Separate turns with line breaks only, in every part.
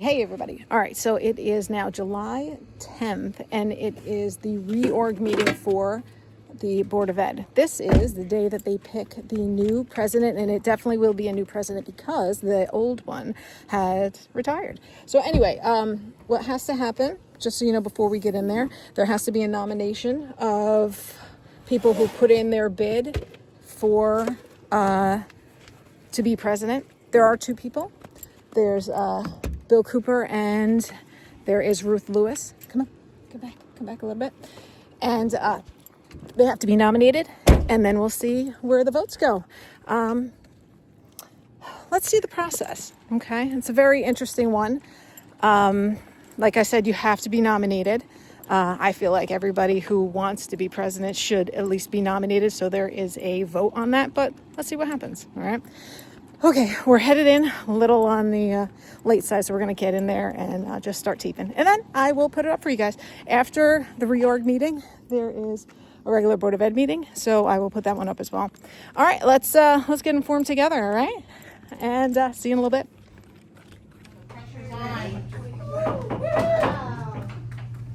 Hey everybody. All right, so it is now July 10th and it is the reorg meeting for the Board of Ed. This is the day that they pick the new president, and it definitely will be a new president because the old one had retired. So anyway, what has to happen, just so you know before we get in there has to be a nomination of people who put in their bid for to be president. There are two people. There's Bill Cooper and there is Ruth Lewis. Come on, come back a little bit. And they have to be nominated, and then we'll see where the votes go. Let's see the process, okay? It's a very interesting one. Like I said, you have to be nominated. I feel like everybody who wants to be president should at least be nominated, so there is a vote on that, but let's see what happens, all right? Okay, we're headed in a little on the late side, so we're going to get in there and just start taping. And then I will put it up for you guys. After the reorg meeting, there is a regular Board of Ed meeting, so I will put that one up as well. All right, let's get informed together, all right? And see you in a little bit.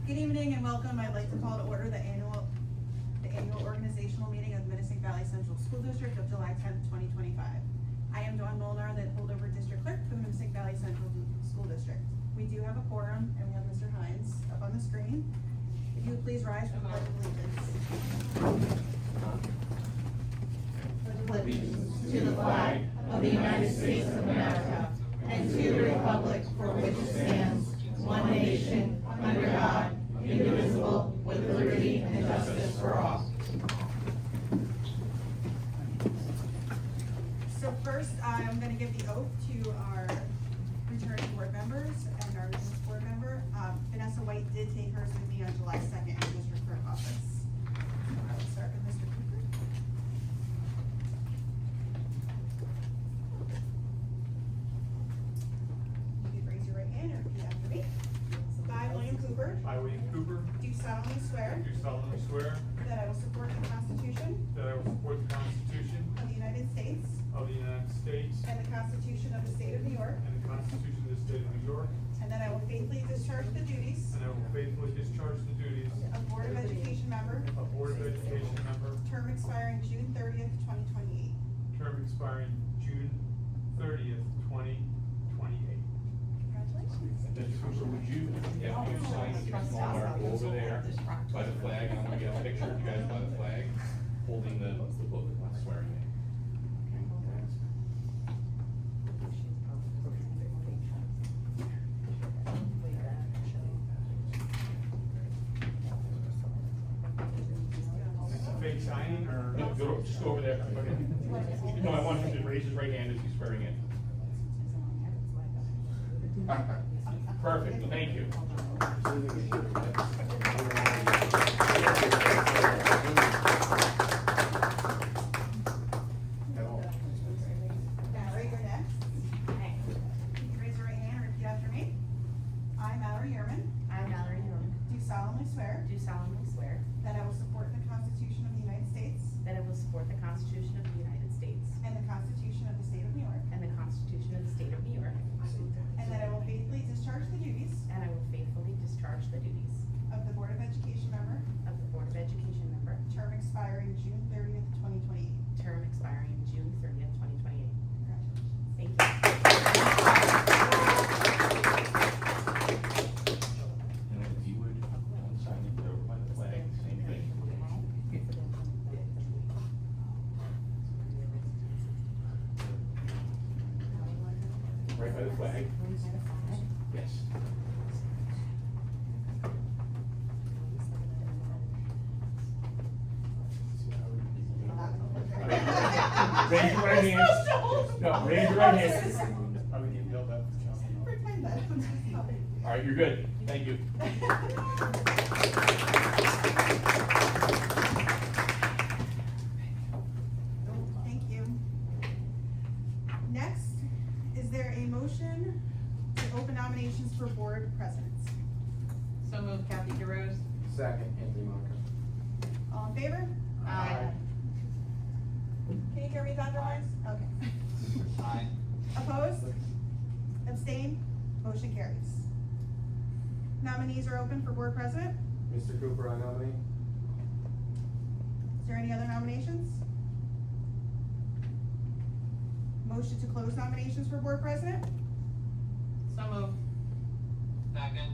Good evening and welcome. I'd like to call to order the annual organizational meeting of the Minnesink Valley Central School District of July 10th, 2025. I am Dawn Molnar, the holdover district clerk for the Minnesink Valley Central School District. We do have a quorum, and we have Mr. Hines up on the screen. If you would please rise for the Pledge of Allegiance.
Allegiance to the flag of the United States of America and to the republic for which it stands, one nation, under God, indivisible, with liberty and justice for all.
So first, I'm going to give the oath to our returning board members and our newest board member. Vanessa White did take hers with me on July 2nd in the district clerk office. I will start with Mr. Cooper. You can raise your right hand and repeat after me. I, William Cooper,
I, William Cooper,
do solemnly swear
do solemnly swear
that I will support the Constitution
that I will support the Constitution
of the United States
of the United States
and the Constitution of the State of New York,
and the Constitution of the State of New York,
and that I will faithfully discharge the duties
and I will faithfully discharge the duties
of Board of Education member,
of Board of Education member,
term expiring June 30th, 2028.
term expiring June 30th, 2028.
Congratulations.
Mr. Cooper, would you, if you sign with your small mark over there by the flag, and I'm gonna get a picture of you guys by the flag, holding the book, swearing in.
Is it fake signing or?
No, just go over there. Okay. No, I want him to raise his right hand as he's swearing in. Perfect, thank you.
Mallory, you're next. You can raise your right hand and repeat after me. I, Mallory Yearman,
I, Mallory Yearman,
do solemnly swear
do solemnly swear
that I will support the Constitution of the United States
that I will support the Constitution of the United States
and the Constitution of the State of New York,
and the Constitution of the State of New York,
and that I will faithfully discharge the duties
and I will faithfully discharge the duties
of the Board of Education member,
of the Board of Education member,
term expiring June 30th, 2028.
term expiring June 30th, 2028.
Congratulations.
Thank you.
And if you would, sign it over by the flag, same thing. Right by the flag? Yes. Raise your right hand. No, raise your right hand.
I would get yelled at for jumping.
Pretend that.
All right, you're good. Thank you.
Thank you. Next, is there a motion to open nominations for board presidents?
So moved, Kathy DeRose.
Second, Anthony Monica.
All in favor?
Aye.
Can you hear me, Dr. Wise? Okay.
Aye.
Opposed? Abstain? Motion carries. Nominees are open for board president.
Mr. Cooper, I nominate.
Is there any other nominations? Motion to close nominations for board president?
So moved.
Second.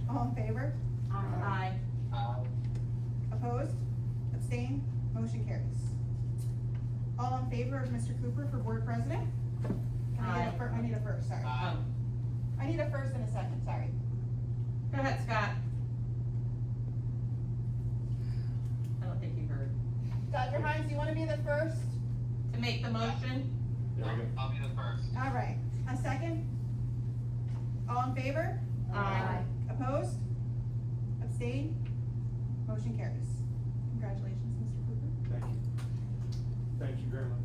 All in favor?
Aye.
Opposed? Abstained? Motion carries. All in favor of Mr. Cooper for board president? Can I get a
Aye.
I need a first, sorry.
Oh,
I need a first and a second, sorry.
go ahead, Scott. I don't think you heard.
Dr. Hines, do you wanna be the first?
To make the motion?
There we go.
I'll be the first.
All right, a second? All in favor?
Aye.
Opposed? Abstained? Motion carries. Congratulations, Mr. Cooper.
Thank you. Thank you very much.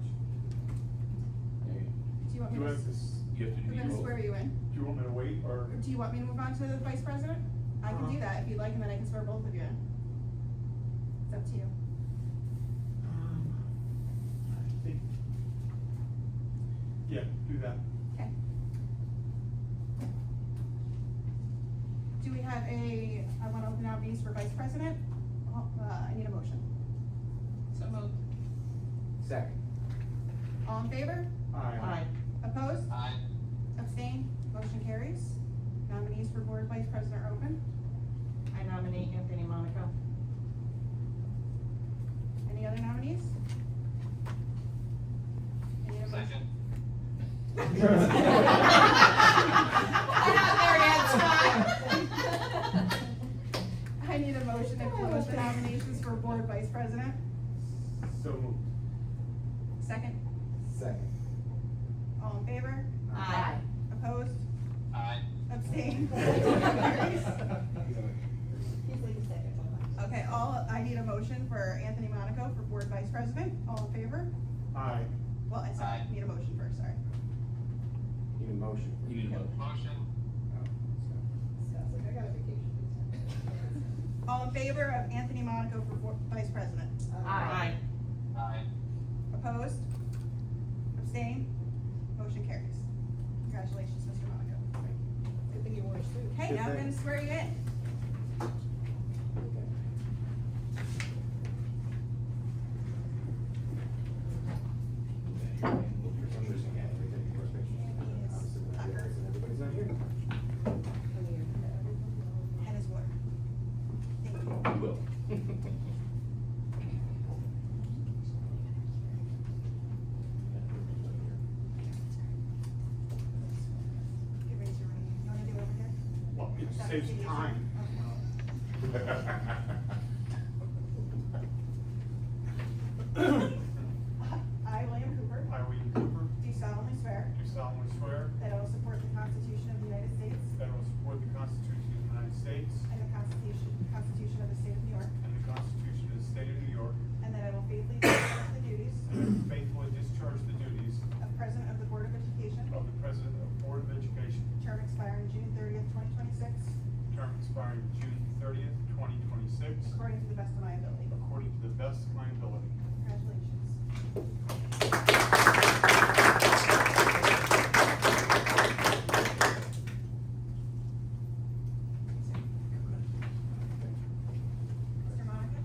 Do you want
Do
me
I
to,
have this,
You have to do
we're
the
gonna
vote.
swear you in?
do you want me to wait or?
Do you want me to move on to the vice president? I can do that if you'd like, and then I can swear both of you in. It's up to you.
I think. Yeah, do that.
Okay. Do we have I wanna open nominees for vice president? I need a motion.
So moved.
Second.
All in favor?
Aye.
Opposed?
Aye.
Abstained? Motion carries. Nominees for board vice president are open.
I nominate Anthony Monaco.
Any other nominees? I need a motion. I need a motion to close the nominations for board vice president.
So moved.
Second,
Second.
all in favor?
Aye.
Opposed?
Aye.
Abstained? Okay, I need a motion for Anthony Monaco for board vice president. All in favor?
Aye.
Well, I sorry,
Aye.
need a motion first, sorry.
Need a motion.
You need a vote.
Motion.
All in favor of Anthony Monaco for vice president?
Aye.
Aye.
Opposed? Abstained? Motion carries. Congratulations, Mr. Monaco.
Good thing you wore a suit.
Okay,
Good
now we're
thing.
gonna swear you in.
Everybody's not here.
And his water. Thank you.
You will.
Okay, raise your right hand. You wanna do it over here?
Well, it
That
saves
would be
time.
I, William Cooper,
I, William Cooper,
do solemnly swear
do solemnly swear
that I will support the Constitution of the United States
that I will support the Constitution of the United States
and the Constitution of the State of New York,
and the Constitution of the State of New York,
and that I will faithfully discharge the duties
and I will faithfully discharge the duties
of President of the Board of Education,
of the President of the Board of Education,
term expiring June 30th, 2026,
term expiring June 30th, 2026,
according to the best of my ability.
according to the best of my ability.
Congratulations. Mr. Monica?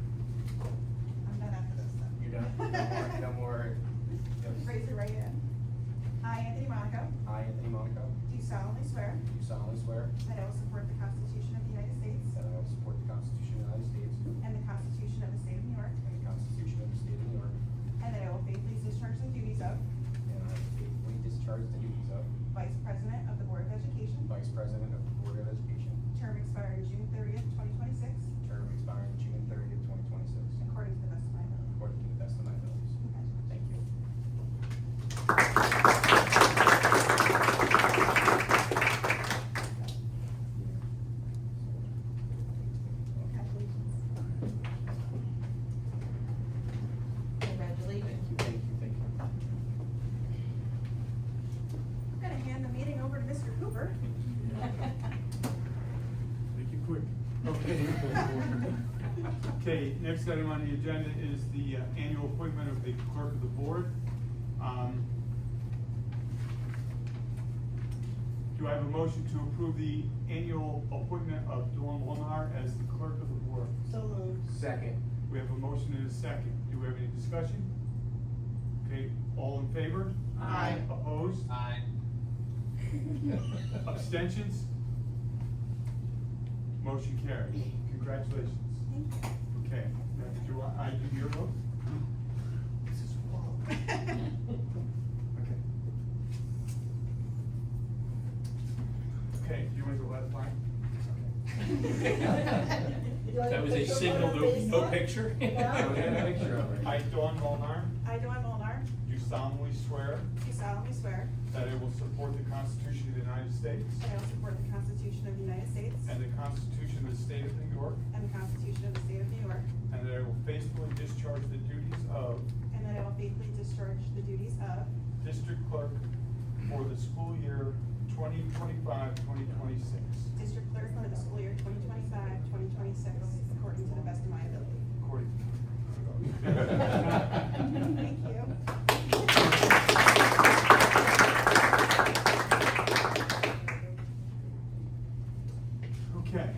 I'm done after this stuff.
You're done? No more.
Raise your right hand. I, Anthony Monaco,
I, Anthony Monaco,
do solemnly swear
do solemnly swear
that I will support the Constitution of the United States
that I will support the Constitution of the United States
and the Constitution of the State of New York,
and the Constitution of the State of New York,
and that I will faithfully discharge the duties of
and I will faithfully discharge the duties of
Vice President of the Board of Education,
Vice President of the Board of Education,
term expiring June 30th, 2026,
term expiring June 30th, 2026,
according to the best of my ability.
according to the best of my abilities. Thank you.
Congratulations.
Thank you, thank you.
I'm gonna hand the meeting over to Mr. Cooper.
quick. Okay. Okay, next item on the agenda is the annual appointment of the clerk of the board. Do I have a motion to approve the annual appointment of Dawn Molnar as the clerk of the board?
So moved.
Second.
We have a motion and a second. Do we have any discussion? Okay, all in favor?
Aye.
Opposed?
Aye.
Abstentions? Motion carries. Congratulations.
Thank you.
Okay, now do I do your vote? This is wrong. Okay. Okay, do you want to go left line?
That was a signal, no picture?
I, Dawn Molnar,
I, Dawn Molnar,
do solemnly swear
do solemnly swear
that I will support the Constitution of the United States
that I will support the Constitution of the United States
and the Constitution of the State of New York,
and the Constitution of the State of New York,
and that I will faithfully discharge the duties of
and that I will faithfully discharge the duties of
District Clerk for the school year 2025-2026,
District Clerk for the school year 2025-2026, according to the best of my ability.
according to.
Thank you.
Okay.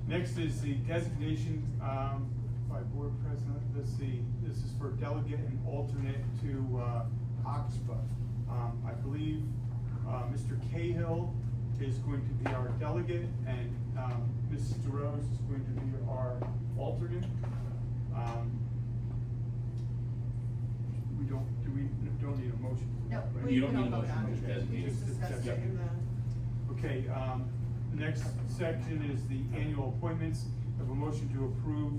Next is the designation, by board president. Let's see, this is for delegate and alternate to, OXPA. I believe, Mr. Cahill is going to be our delegate and, Mrs. DeRose is going to be our alternate. We don't need a motion. for that,
No,
right?
You don't need a
We don't vote
motion,
on
just
it.
designate.
We just discussed it in the.
Okay, next section is the annual appointments. I have a motion to approve,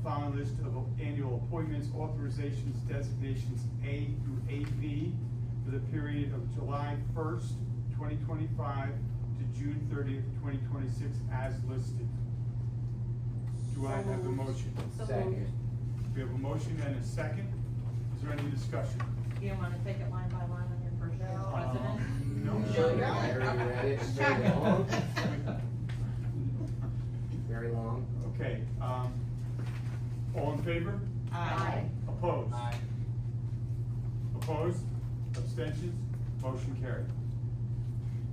following list of annual appointments, authorizations, designations A through AB for the period of July 1st, 2025 to June 30th, 2026 as listed. Do I have a motion?
So
Second.
moved.
We have a motion and a second. Is there any discussion?
You don't wanna take it line by line on your first year as president?
No.
No, you're
Very
good.
read it, very long. Very long.
Okay, all in favor?
Aye.
Opposed? Opposed? Abstentions? Motion carried.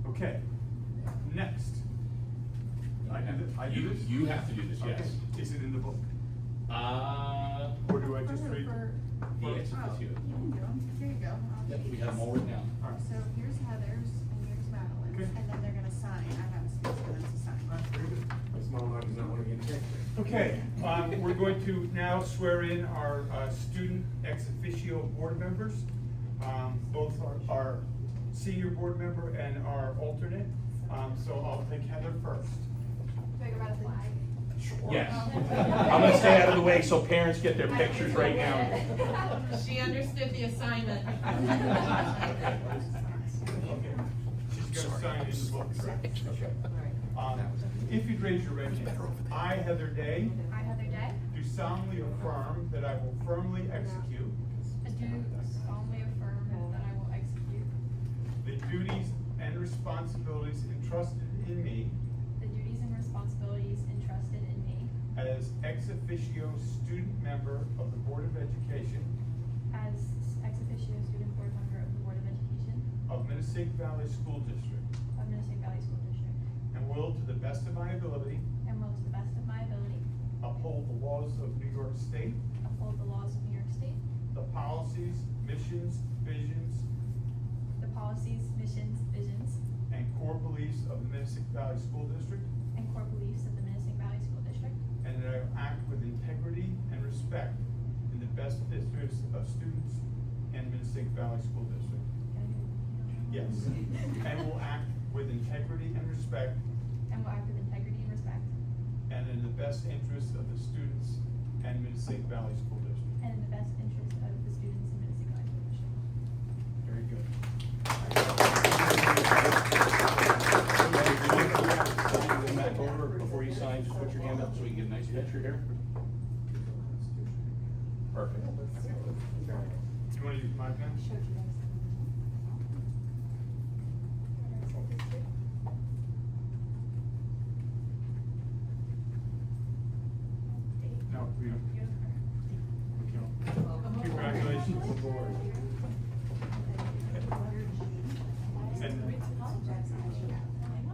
Okay, next. I do this?
You have to do this, yes.
Okay. Is it in the book? Or do I just read?
Yes,
Oh,
it's you.
you can do them. Here you go. I'll
Yep,
give
we
you
have them
these.
all written down.
All right.
So here's Heather's and here's Madeline's,
Okay.
and then they're gonna sign. I have a space for them to sign.
All right, very good.
My small dog does not want to get picked.
Okay, we're going to now swear in our student ex officio board members. Both our senior board member and our alternate. So I'll take Heather first.
Do I go by the flag?
Yes. I'm gonna stay out of the way so parents get their pictures right now.
She understood the assignment.
Okay. She's gonna sign in the book. Okay. If you'd raise your right hand. I, Heather Day,
I, Heather Day,
do solemnly affirm that I will firmly execute
do solemnly affirm that I will execute
the duties and responsibilities entrusted in me
the duties and responsibilities entrusted in me
as ex officio student member of the Board of Education
as ex officio student board member of the Board of Education
of Minnesota Valley School District,
of Minnesota Valley School District,
and will, to the best of my ability,
and will, to the best of my ability,
uphold the laws of New York State,
uphold the laws of New York State,
the policies, missions, visions,
the policies, missions, visions,
and core beliefs of the Minnesota Valley School District,
and core beliefs of the Minnesota Valley School District,
and that I will act with integrity and respect in the best interest of students and Minnesota Valley School District. Yes. And will act with integrity and respect
and will act with integrity and respect,
and in the best interest of the students and Minnesota Valley School District.
and in the best interest of the students in Minnesota Valley School District.
Very good.
Come back over, before you sign, just put your hand up so we can get a nice picture here. Perfect.
Do you want to use my pen? for you. Okay. Congratulations. And-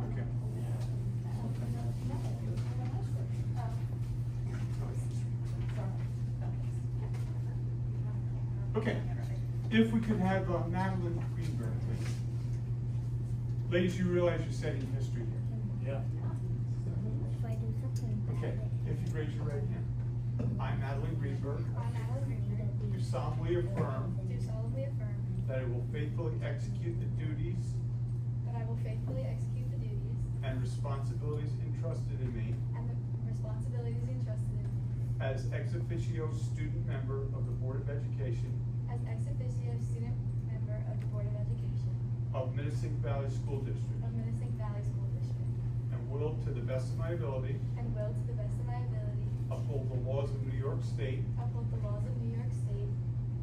okay. Okay, if we could have Madeline Greenberg, please. Ladies, you realize you're setting history here.
Yeah.
Okay, if you raise your right hand. I, Madeline Greenberg, do solemnly affirm
Do solemnly affirm
that I will faithfully execute the duties
that I will faithfully execute the duties
and responsibilities entrusted in me
and the responsibilities entrusted in me
as ex officio student member of the Board of Education
as ex officio student member of the Board of Education
of Minnesink Valley School District,
of Minnesink Valley School District,
and will, to the best of my ability,
and will, to the best of my ability,
uphold the laws of New York State,
uphold the laws of New York State,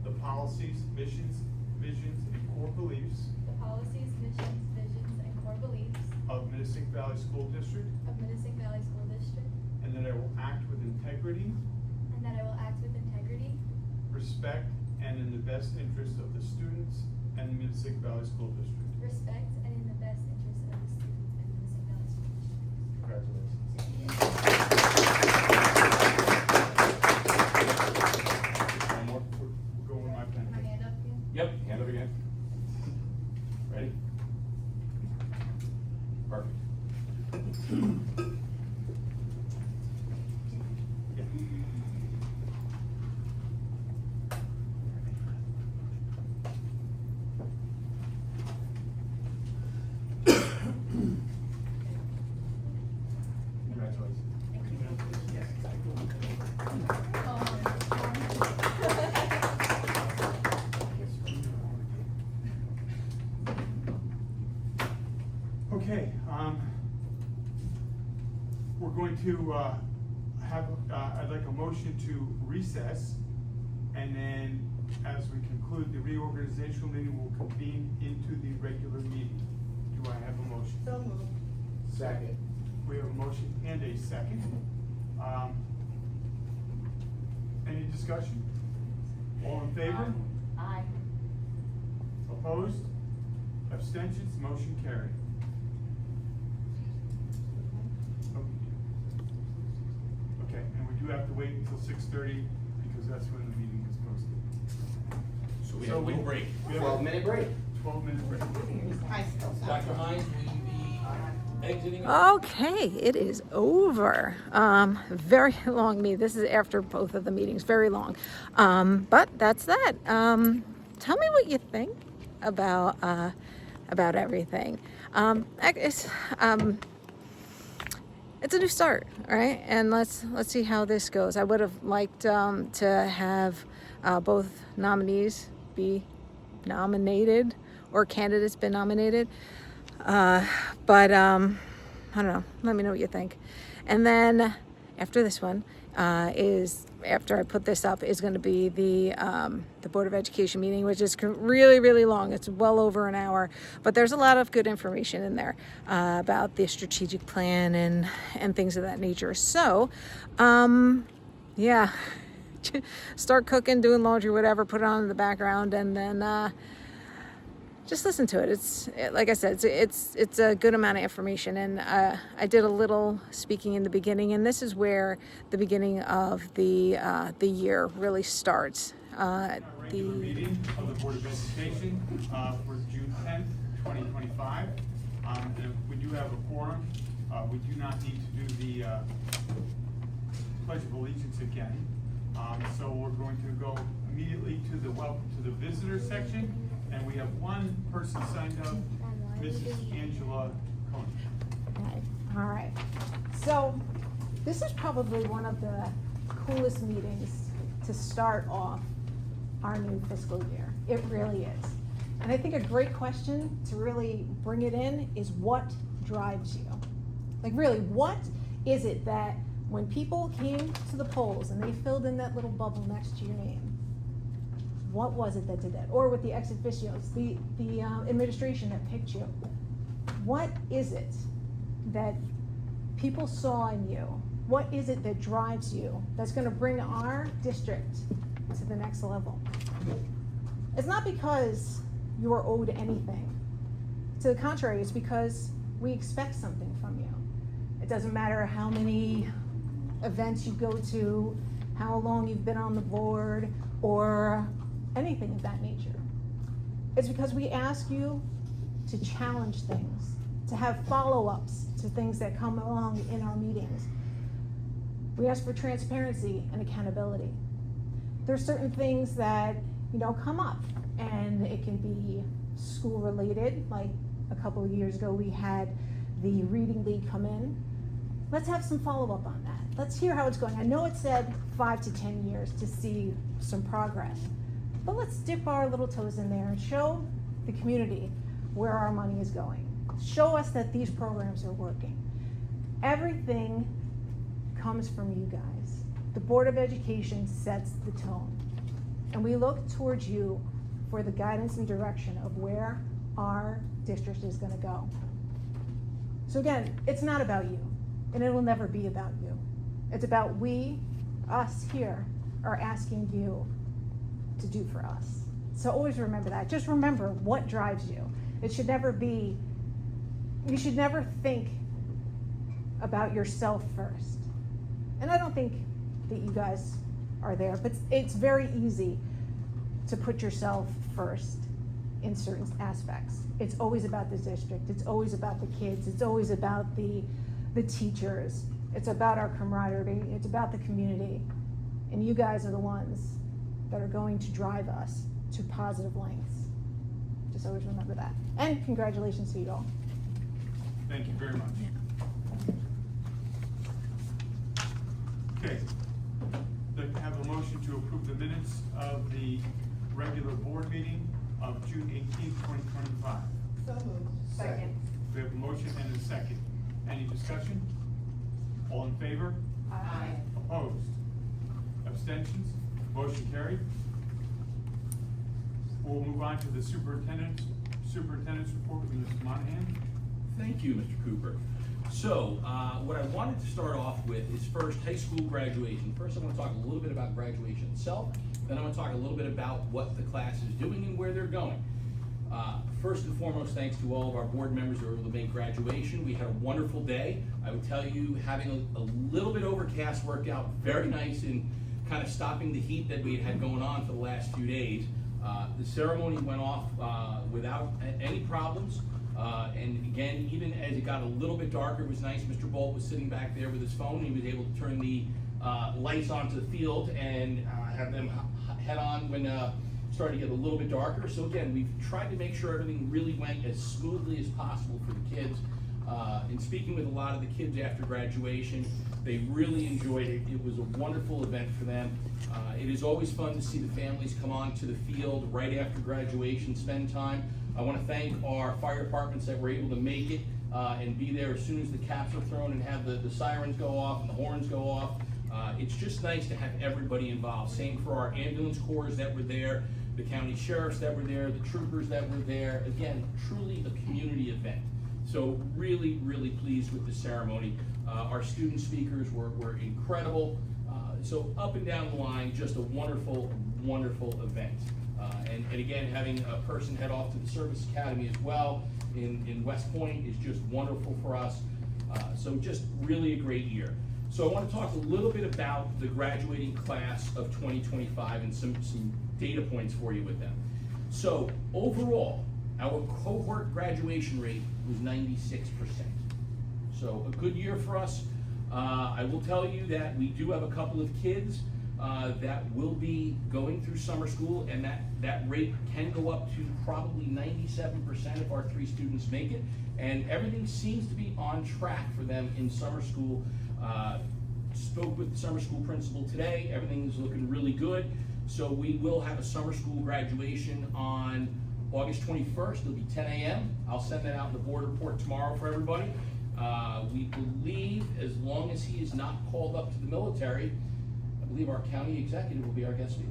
the policies, missions, visions, and core beliefs
the policies, missions, visions, and core beliefs
of Minnesink Valley School District,
of Minnesink Valley School District,
and that I will act with integrity,
and that I will act with integrity,
respect, and in the best interest of the students and the Minnesink Valley School District.
respect, and in the best interest of the students and Minnesink Valley School District.
Congratulations. One more. We'll go with my pen.
My hand up again?
Yep, hand up again. Ready? Perfect.
Congratulations. Okay, we're going to I'd like a motion to recess, and then as we conclude the reorganizational meeting, we'll convene into the regular meeting. Do I have a motion?
So moved.
Second.
We have a motion and a second. Any discussion? All in favor?
Aye.
Opposed? Abstentions? Motion carried. Okay, and we do have to wait until 6:30 because that's when the meeting is posted.
So we have a little break.
We have a
12-minute break.
12-minute break.
Dr. Hines, will you be exiting?
Okay, it is over. Very long meeting. This is after both of the meetings, very long. But that's that. Tell me what you think about everything. It's a new start, right? And let's see how this goes. I would have liked to have both nominees be nominated or candidates been nominated. But I don't know. Let me know what you think. And then after this one is after I put this up is going to be the Board of Education meeting, which is really, really long. It's well over an hour, but there's a lot of good information in there about the strategic plan and things of that nature. So, yeah, start cooking, doing laundry, whatever. Put it on in the background, and then just listen to it. Like I said, it's a good amount of information, and I did a little speaking in the beginning, and this is where the beginning of the year really starts.
Regular meeting of the Board of Education for June 10th, 2025. And if we do have a quorum. We do not need to do the Pledge of Allegiance again. So we're going to go immediately to the welcome to the visitor section. And we have one person signed up, Mrs. Angela Cohen.
All right. So this is probably one of the coolest meetings to start off our new fiscal year. It really is. And I think a great question to really bring it in is what drives you? Like really, what is it that when people came to the polls and they filled in that little bubble next to your name, what was it that did that? Or with the ex officios, the administration that picked you. What is it that people saw in you What is it that drives you that's gonna bring our district to the next level? It's not because you are owed anything. To the contrary, it's because we expect something from you. It doesn't matter how many events you go to, how long you've been on the board, or anything of that nature. It's because we ask you to challenge things, to have follow-ups to things that come along in our meetings. We ask for transparency and accountability. There's certain things that, come up, and it can be school-related, like a couple of years ago, we had the Reading League come in. Let's have some follow-up on that. Let's hear how it's going. I know it said 5 to 10 years to see some progress, but let's dip our little toes in there and show the community where our money is going. Show us that these programs are working. Everything comes from you guys. The Board of Education sets the tone, and we look towards you for the guidance and direction of where our district is gonna go. So again, it's not about you, and it will never be about you. It's about us here, are asking you to do for us. So always remember that. Just remember what drives you. It should never be, you should never think about yourself first. And I don't think that you guys are there, but it's very easy to put yourself first in certain aspects. It's always about the district, it's always about the kids, it's always about the teachers, it's about our camaraderie, it's about the community. And you guys are the ones that are going to drive us to positive lengths. Just always remember that. And congratulations to you all.
Thank you very much. Okay, let's have a motion to approve the minutes of the regular board meeting of June 18th, 2025.
So moved.
Second.
We have a motion and a second. Any discussion? All in favor?
Aye.
Opposed? Abstentions? Motion carried. We'll move on to the superintendent's report with Mr. Monahan.
Thank you, Mr. Cooper. So, what I wanted to start off with is first high school graduation. First, I want to talk a little bit about graduation itself. Then I want to talk a little bit about what the class is doing and where they're going. First and foremost, thanks to all of our board members who were able to make graduation. We had a wonderful day. I would tell you, having a little bit overcast worked out very nice in kind of stopping the heat that we had going on for the last few days. The ceremony went off without any problems. And again, even as it got a little bit darker, it was nice. Mr. Bolt was sitting back there with his phone. He was able to turn the lights onto the field and have them head on when it started to get a little bit darker. So again, we've tried to make sure everything really went as smoothly as possible for the kids. In speaking with a lot of the kids after graduation, they really enjoyed it. It was a wonderful event for them. It is always fun to see the families come onto the field right after graduation, spend time. I want to thank our fire departments that were able to make it and be there as soon as the caps are thrown and have the sirens go off and the horns go off. It's just nice to have everybody involved. Same for our ambulance corps that were there, the county sheriffs that were there, the troopers that were there. Again, truly a community event. So really, really pleased with the ceremony. Our student speakers were incredible. So up and down the line, just a wonderful, wonderful event. And again, having a person head off to the Service Academy as well in West Point is just wonderful for us. So just really a great year. So I want to talk a little bit about the graduating class of 2025 and some data points for you with them. So overall, our cohort graduation rate was 96%. So a good year for us. I will tell you that we do have a couple of kids that will be going through summer school, and that rate can go up to probably 97% if our 3 students make it. And everything seems to be on track for them in summer school. Spoke with the summer school principal today. Everything is looking really good. So we will have a summer school graduation on August 21st. It'll be 10 a.m. I'll send that out in the board report tomorrow for everybody. We believe as long as he is not called up to the military, I believe our county executive will be our guest speaker.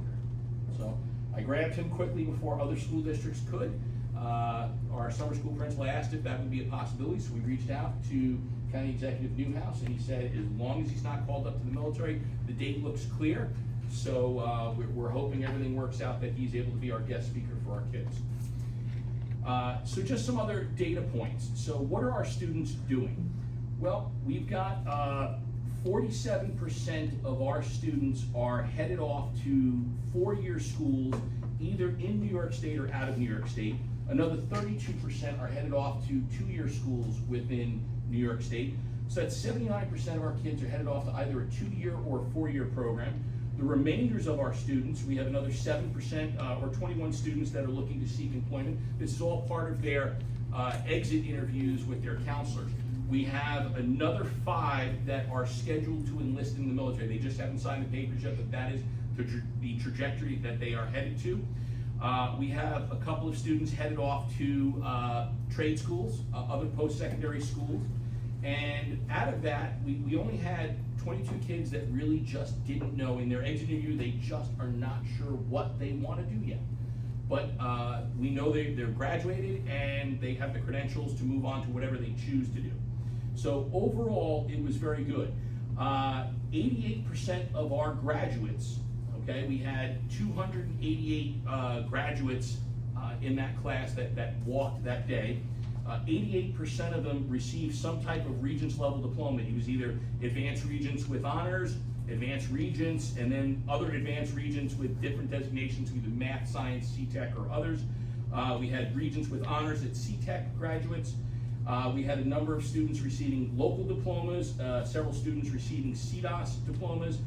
So I grabbed him quickly before other school districts could. Our summer school principal asked if that would be a possibility, so we reached out to County Executive Newhouse, and he said as long as he's not called up to the military, the date looks clear. So we're hoping everything works out, that he's able to be our guest speaker for our kids. So just some other data points. So what are our students doing? Well, we've got 47% of our students are headed off to 4-year schools, either in New York State or out of New York State. Another 32% are headed off to 2-year schools within New York State. So that's 79% of our kids are headed off to either a 2-year or a 4-year program. The remainders of our students, we have another 7% or 21 students that are looking to seek employment. This is all part of their exit interviews with their counselors. We have another 5 that are scheduled to enlist in the military. They just haven't signed the papers yet, but that is the trajectory that they are headed to. We have a couple of students headed off to trade schools, other post-secondary schools. And out of that, we only had 22 kids that really just didn't know. In their exit interview, they just are not sure what they want to do yet. But we know they're graduated and they have the credentials to move on to whatever they choose to do. So overall, it was very good. 88% of our graduates, okay, we had 288 graduates in that class that walked that day. 88% of them received some type of Regents level diploma. It was either Advanced Regents with honors, Advanced Regents, and then other Advanced Regents with different designations, either math, science, CTEC, or others. We had Regents with honors at CTEC graduates. We had a number of students receiving local diplomas, several students receiving CDOS diplomas,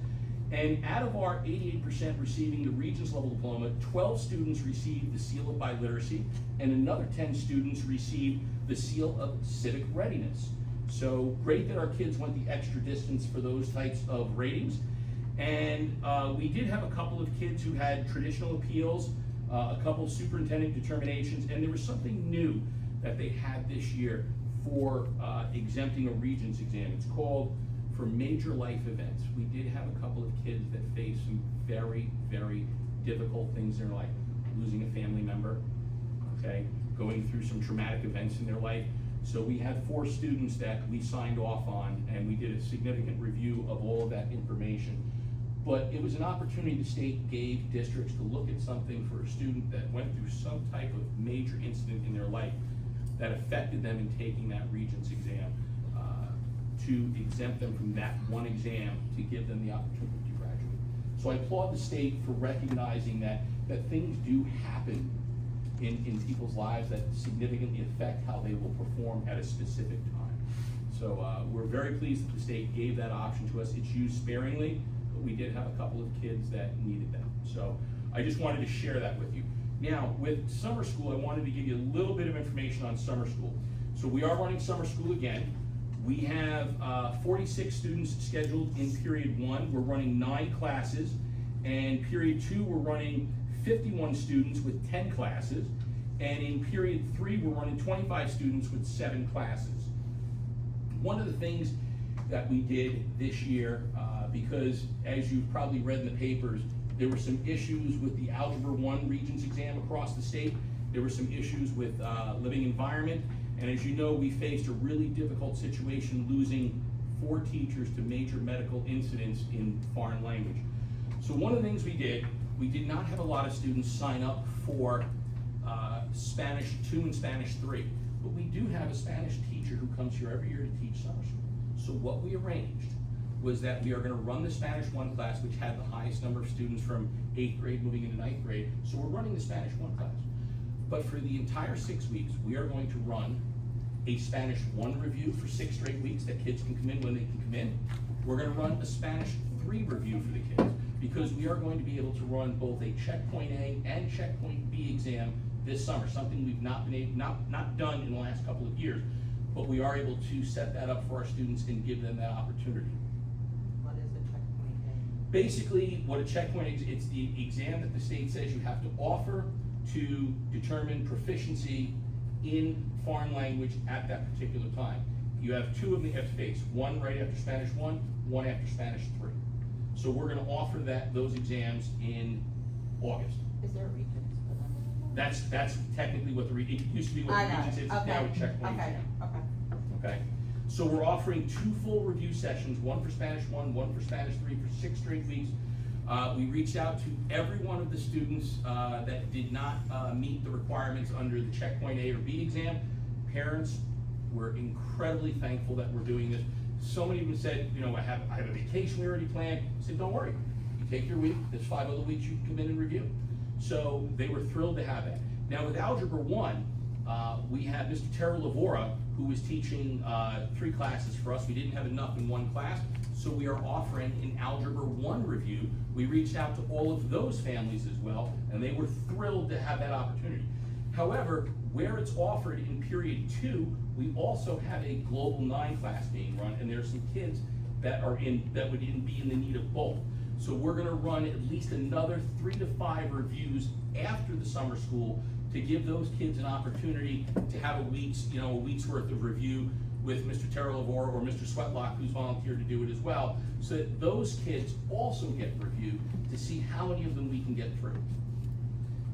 and out of our 88% receiving the Regents level diploma, 12 students received the Seal of Biliteracy, and another 10 students received the Seal of Civic Readiness. So great that our kids went the extra distance for those types of ratings. And we did have a couple of kids who had traditional appeals, a couple of superintendent determinations, and there was something new that they had this year for exempting a Regents exam. It's called for major life events. We did have a couple of kids that faced some very, very difficult things in their life. Losing a family member, okay, going through some traumatic events in their life. So we had 4 students that we signed off on, and we did a significant review of all of that information. But it was an opportunity the state gave districts to look at something for a student that went through some type of major incident in their life that affected them in taking that Regents exam, to exempt them from that one exam to give them the opportunity to graduate. So I applaud the state for recognizing that things do happen in people's lives that significantly affect how they will perform at a specific time. So we're very pleased that the state gave that option to us. It's used sparingly, but we did have a couple of kids that needed them. So I just wanted to share that with you. Now, with summer school, I wanted to give you a little bit of information on summer school. So we are running summer school again. We have 46 students scheduled in period 1. We're running 9 classes. And period 2, we're running 51 students with 10 classes. And in period 3, we're running 25 students with 7 classes. One of the things that we did this year, because as you've probably read in the papers, there were some issues with the Algebra 1 Regents exam across the state. There were some issues with living environment. And as you know, we faced a really difficult situation losing 4 teachers to major medical incidents in foreign language. So one of the things we did not have a lot of students sign up for Spanish 2 and Spanish 3, but we do have a Spanish teacher who comes here every year to teach summer school. So what we arranged was that we are going to run the Spanish 1 class, which had the highest number of students from 8th grade moving into 9th grade. So we're running the Spanish 1 class. But for the entire 6 weeks, we are going to run a Spanish 1 review for 6 straight weeks that kids can come in when they can come in. We're going to run a Spanish 3 review for the kids because we are going to be able to run both a Checkpoint A and Checkpoint B exam this summer, something we've not done in the last couple of years, but we are able to set that up for our students and give them that opportunity.
What is a checkpoint A?
Basically, what a checkpoint is, it's the exam that the state says you have to offer to determine proficiency in foreign language at that particular time. You have 2 of them you have to face, one right after Spanish 1, one after Spanish 3. So we're going to offer those exams in August.
Is there a Regents for them?
That's technically what it used to be what
I
the
got
Regents
it,
is,
okay,
now we checkpoint
okay,
exam.
okay.
Okay, so we're offering 2 full review sessions, one for Spanish 1, one for Spanish 3, for 6 straight weeks. We reached out to every one of the students that did not meet the requirements under the checkpoint A or B exam. Parents were incredibly thankful that we're doing this. So many of them said, you know, I have a vacation we already planned. I said, don't worry, you take your week, there's 5 other weeks you can come in and review. So they were thrilled to have that. Now with Algebra 1, we had Mr. Terra Lavora, who was teaching 3 classes for us. We didn't have enough in one class, so we are offering an Algebra 1 review. We reached out to all of those families as well, and they were thrilled to have that opportunity. However, where it's offered in period 2, we also have a Global 9 class being run, and there are some kids that would be in the need of both. So we're gonna run at least another 3 to 5 reviews after the summer school to give those kids an opportunity to have a week's worth of review with Mr. Terra Lavora or Mr. Sweatlock, who's volunteered to do it as well, so that those kids also get reviewed to see how many of them we can get through.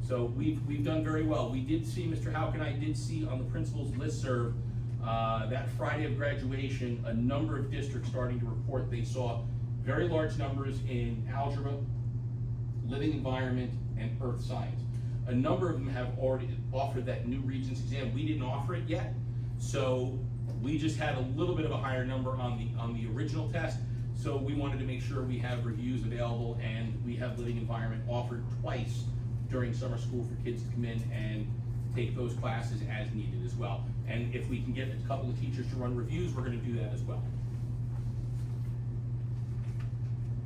So we've done very well. We did see, Mr. Houck and I did see on the principal's listserv that Friday of graduation, a number of districts starting to report they saw very large numbers in algebra, living environment, and earth science. A number of them have already offered that new Regents exam. We didn't offer it yet, so we just had a little bit of a higher number on the original test. So we wanted to make sure we have reviews available, and we have living environment offered twice during summer school for kids to come in and take those classes as needed as well. And if we can get a couple of teachers to run reviews, we're gonna do that as well.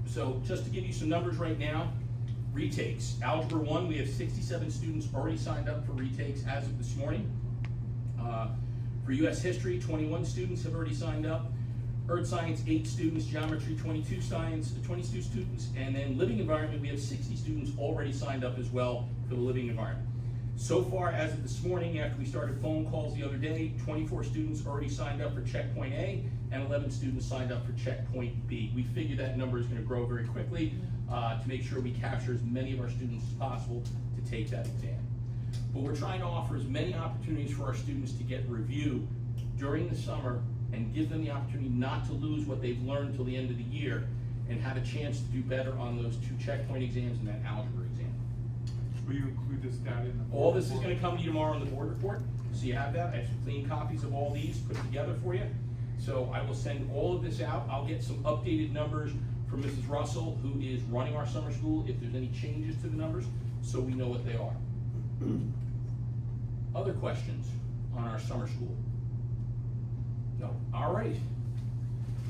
So just to give you some numbers right now, retakes. Algebra 1, we have 67 students already signed up for retakes as of this morning. For US History, 21 students have already signed up. Earth Science, 8 students. Geometry, 22 students. And then Living Environment, we have 60 students already signed up as well for the Living Environment. So far, as of this morning, after we started phone calls the other day, 24 students already signed up for Checkpoint A, and 11 students signed up for Checkpoint B. We figure that number is going to grow very quickly to make sure we capture as many of our students as possible to take that exam. But we're trying to offer as many opportunities for our students to get review during the summer and give them the opportunity not to lose what they've learned till the end of the year and have a chance to do better on those 2 checkpoint exams and that algebra exam.
Will you include this data in the?
All this is going to come to you tomorrow in the board report, so you have that. I have some clean copies of all these put together for you. So I will send all of this out. I'll get some updated numbers from Mrs. Russell, who is running our summer school, if there's any changes to the numbers, so we know what they are. Other questions on our summer school? No. All right.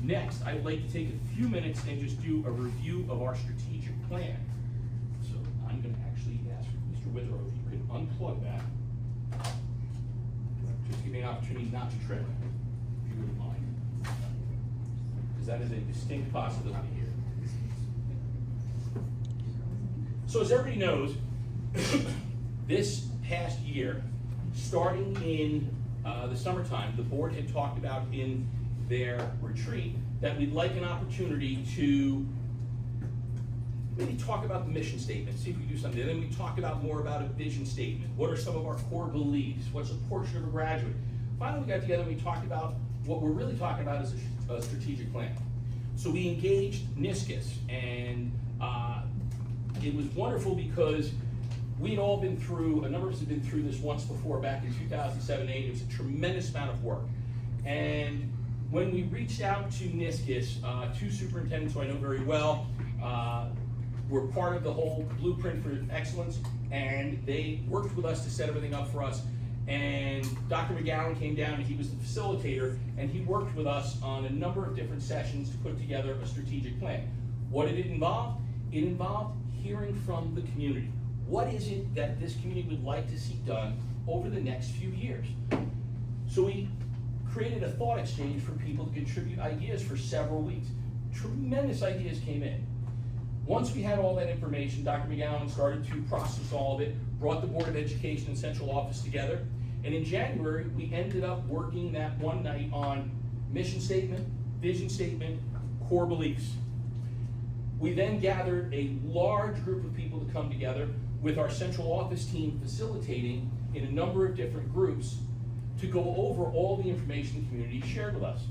Next, I'd like to take a few minutes and just do a review of our strategic plan. So I'm going to actually ask Mr. Withrow if you could unplug that. Just give me an opportunity not to trip, if you wouldn't mind. Because that is a distinct possibility here. So as everybody knows, this past year, starting in the summertime, the board had talked about in their retreat that we'd like an opportunity to really talk about the mission statement, see if we can do something. And then we talk about more about a vision statement. What are some of our core beliefs? What's a portion of a graduate? Finally, we got together and we talked about what we're really talking about is a strategic plan. So we engaged NISCUS, and it was wonderful because we'd all been through, a number of us had been through this once before back in 2007-8. It was a tremendous amount of work. And when we reached out to NISCUS, 2 superintendents who I know very well were part of the whole blueprint for excellence, and they worked with us to set everything up for us. And Dr. McGowan came down, and he was the facilitator, and he worked with us on a number of different sessions to put together a strategic plan. What did it involve? It involved hearing from the community. What is it that this community would like to see done over the next few years? So we created a thought exchange for people to contribute ideas for several weeks. Tremendous ideas came in. Once we had all that information, Dr. McGowan started to process all of it, brought the Board of Education and Central Office together, and in January, we ended up working that one night on mission statement, vision statement, core beliefs. We then gathered a large group of people to come together. with our central office team facilitating in a number of different groups to go over all the information the community shared with us.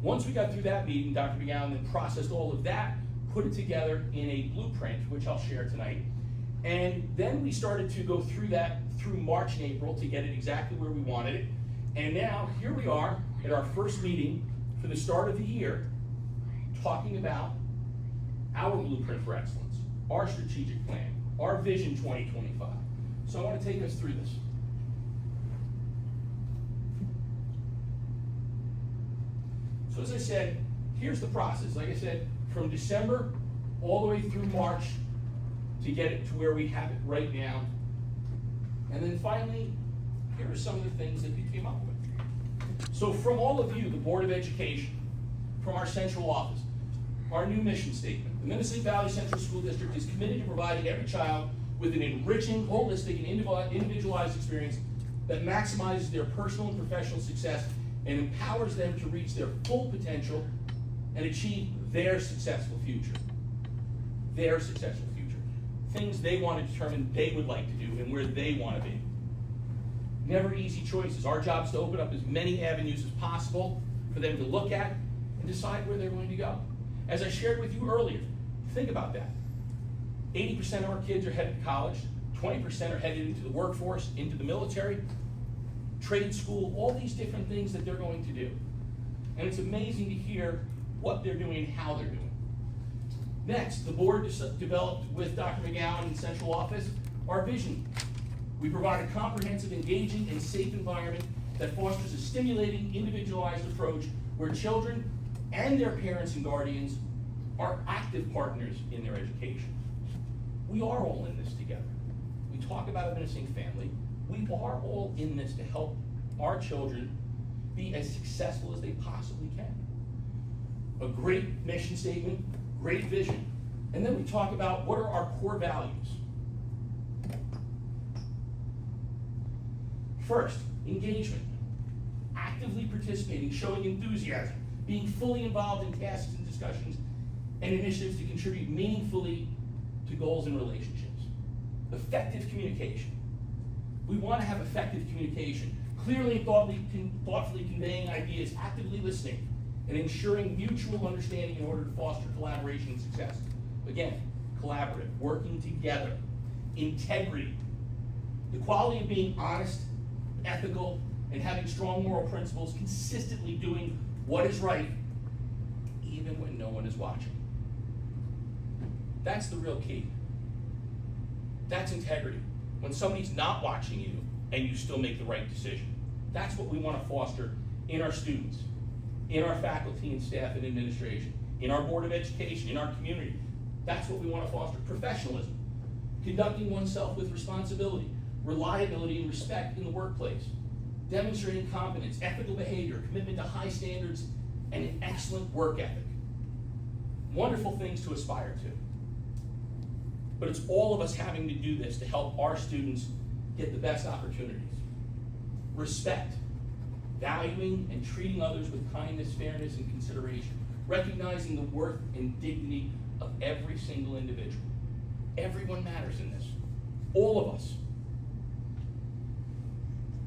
Once we got through that meeting, Dr. McGowan then processed all of that, put it together in a blueprint, which I'll share tonight. And then we started to go through that through March and April to get it exactly where we wanted it. And now here we are at our first meeting for the start of the year, talking about our blueprint for excellence, our strategic plan, our vision 2025. So I want to take us through this. So as I said, here's the process. Like I said, from December all the way through March to get it to where we have it right now. And then finally, here are some of the things that we came up with. So from all of you, the Board of Education, from our central office, our new mission statement, the Minnesota Valley Central School District is committed to providing every child with an enriching, holistic, and individualized experience that maximizes their personal and professional success and empowers them to reach their full potential and achieve their successful future. Their successful future. Things they want to determine they would like to do and where they want to be. Never easy choices. Our job is to open up as many avenues as possible for them to look at and decide where they're going to go. As I shared with you earlier, think about that. 80% of our kids are headed to college, 20% are headed into the workforce, into the military, trade school, all these different things that they're going to do. And it's amazing to hear what they're doing and how they're doing. Next, the board developed with Dr. McGowan in central office our vision. We provide a comprehensive, engaging, and safe environment that fosters a stimulating, individualized approach where children and their parents and guardians are active partners in their education. We are all in this together. We talk about a menacing family. We are all in this to help our children be as successful as they possibly can. A great mission statement, great vision. And then we talk about what are our core values. First, engagement. Actively participating, showing enthusiasm, being fully involved in tasks and discussions and initiatives to contribute meaningfully to goals and relationships. Effective communication. We want to have effective communication, clearly and thoughtfully conveying ideas, actively listening, and ensuring mutual understanding in order to foster collaboration and success. Again, collaborative, working together, integrity, the quality of being honest, ethical, and having strong moral principles, consistently doing what is right, even when no one is watching. That's the real key. That's integrity. When somebody's not watching you and you still make the right decision. That's what we want to foster in our students, in our faculty and staff and administration, in our Board of Education, in our community. That's what we want to foster. Professionalism, conducting oneself with responsibility, reliability and respect in the workplace, demonstrating competence, ethical behavior, commitment to high standards, and an excellent work ethic. Wonderful things to aspire to. But it's all of us having to do this to help our students get the best opportunities. Respect, valuing and treating others with kindness, fairness, and consideration, recognizing the worth and dignity of every single individual. Everyone matters in this, all of us.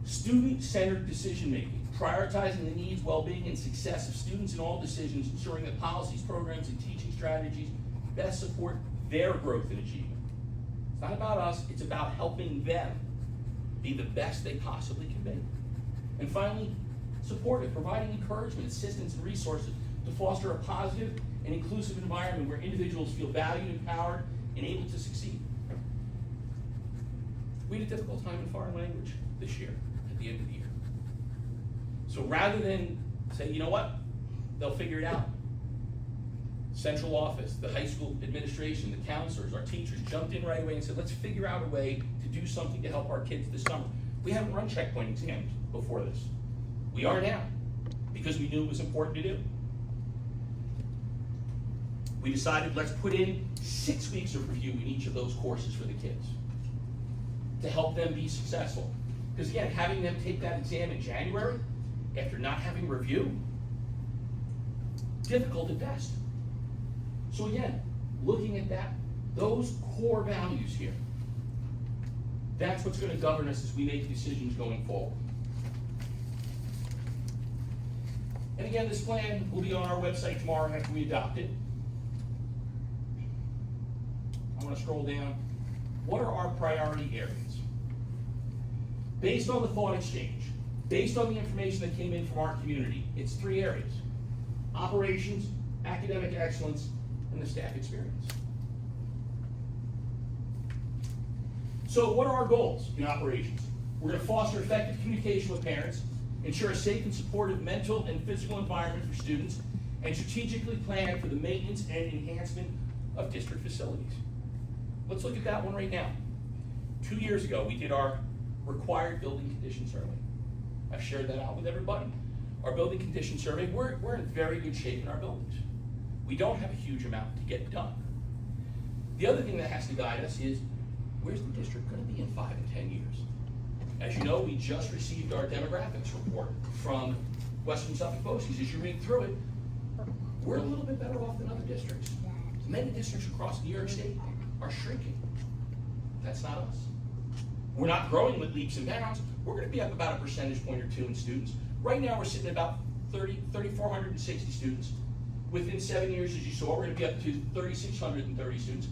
Student-centered decision-making, prioritizing the needs, well-being, and success of students in all decisions, ensuring that policies, programs, and teaching strategies best support their growth and achievement. It's not about us, it's about helping them be the best they possibly can be. And finally, supportive, providing encouragement, assistance, and resources to foster a positive and inclusive environment where individuals feel valued, empowered, and able to succeed. We had a difficult time in foreign language this year, at the end of the year. So rather than say, you know what, they'll figure it out, central office, the high school administration, the counselors, our teachers jumped in right away and said, let's figure out a way to do something to help our kids this summer. We haven't run checkpoint exams before this. We are now, because we knew it was important to do. We decided let's put in 6 weeks of review in each of those courses for the kids to help them be successful. Because again, having them take that exam in January, after not having review, difficult at best. So again, looking at that, those core values here, That's what's gonna govern us as we make decisions going forward. And again, this plan will be on our website tomorrow after we adopt it. I wanna scroll down. What are our priority areas? Based on the thought exchange, based on the information that came in from our community, it's 3 areas: operations, academic excellence, and the staff experience. So what are our goals in operations? We're gonna foster effective communication with parents, ensure a safe and supportive mental and physical environment for students, and strategically plan for the maintenance and enhancement of district facilities. Let's look at that one right now. 2 years ago, we did our required building condition survey. I've shared that out with everybody. Our building condition survey, we're in very good shape in our buildings. We don't have a huge amount to get done. The other thing that has to guide us is, where's the district gonna be in 5 and 10 years? As you know, we just received our demographics report from Western Suffolk BOCES. As you read through it, we're a little bit better off than other districts. Many districts across New York State are shrinking. That's not us. We're not growing with leaps and bounds. We're gonna be up about a percentage point or 2 in students. Right now, we're sitting at about 3,460 students. Within 7 years, as you saw, we're gonna be up to 3,630 students.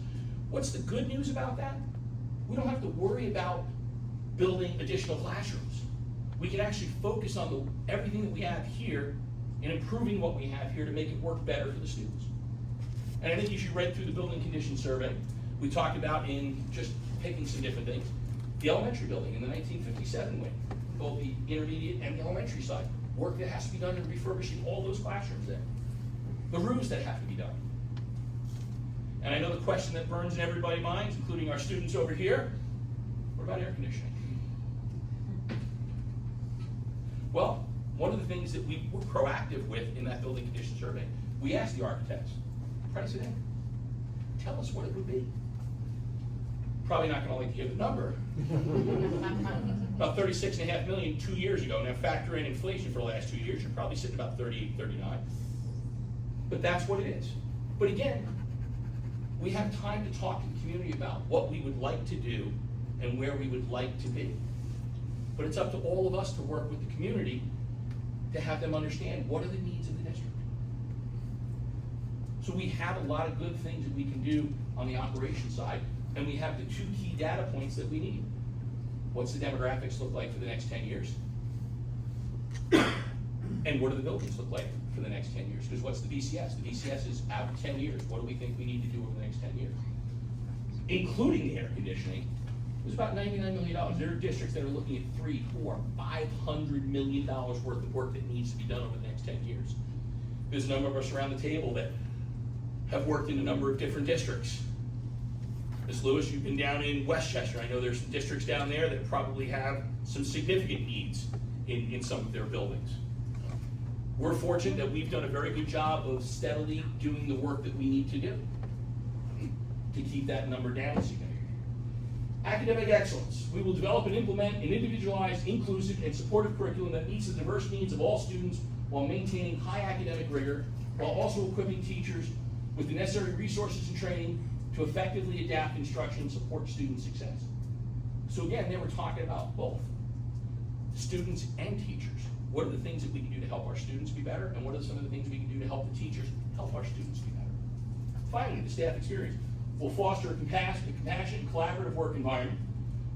What's the good news about that? We don't have to worry about building additional classrooms. We can actually focus on everything that we have here and improving what we have here to make it work better for the students. And I think as you read through the building condition survey, we talked about, in just picking some different things, the elementary building in the 1957 wing, both the intermediate and the elementary side, work that has to be done in refurbishing all those classrooms there. The roofs that have to be done. And I know the question that burns in everybody's minds, including our students over here, what about air conditioning? Well, one of the things that we were proactive with in that building condition survey, we asked the architects, price it in. Tell us what it would be. Probably not gonna like to give a number. About 36.5 million 2 years ago. Now factor in inflation for the last 2 years, you're probably sitting about 38, 39. But that's what it is. But again, we have time to talk to the community about what we would like to do and where we would like to be. But it's up to all of us to work with the community to have them understand what are the needs of the district. So we have a lot of good things that we can do on the operations side, and we have the 2 key data points that we need. What's the demographics look like for the next 10 years? And what do the buildings look like for the next 10 years? Because what's the BCS? The BCS is out 10 years. What do we think we need to do over the next 10 years? Including the air conditioning, it's about $99 million. There are districts that are looking at $300, $400, $500 million worth of work that needs to be done over the next 10 years. There's a number of us around the table that have worked in a number of different districts. Ms. Lewis, you've been down in Westchester. I know there's some districts down there that probably have some significant needs in some of their buildings. We're fortunate that we've done a very good job of steadily doing the work that we need to do to keep that number down significantly. Academic excellence. We will develop and implement an individualized, inclusive, and supportive curriculum that meets the diverse needs of all students while maintaining high academic rigor, while also equipping teachers with the necessary resources and training to effectively adapt instruction and support student success. So again, they were talking about both students and teachers. What are the things that we can do to help our students be better, and what are some of the things we can do to help the teachers help our students be better? Finally, the staff experience. We'll foster a compassionate and collaborative work environment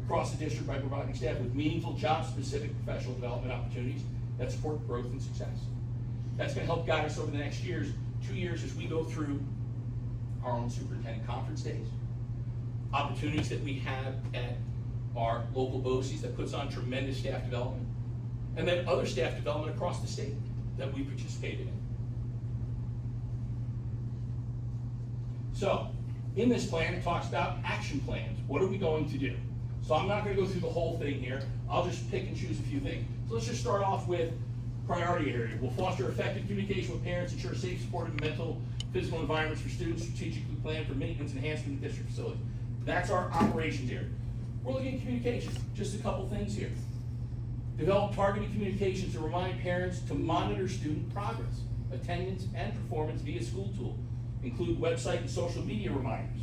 across the district by providing staff with meaningful, job-specific professional development opportunities that support growth and success. That's gonna help guide us over the next 2 years as we go through our own superintendent conference days, opportunities that we have at our local BOCES that puts on tremendous staff development, and then other staff development across the state that we participated in. So, in this plan, it talks about action plans. What are we going to do? So I'm not gonna go through the whole thing here. I'll just pick and choose a few things. So let's just start off with priority area. We'll foster effective communication with parents, ensure safe, supportive, mental, physical environments for students, strategically plan for maintenance and enhancement of district facilities. That's our operations area. We're looking at communication, just a couple things here. Develop targeted communications to remind parents to monitor student progress, attendance, and performance via school tool. Include website and social media reminders.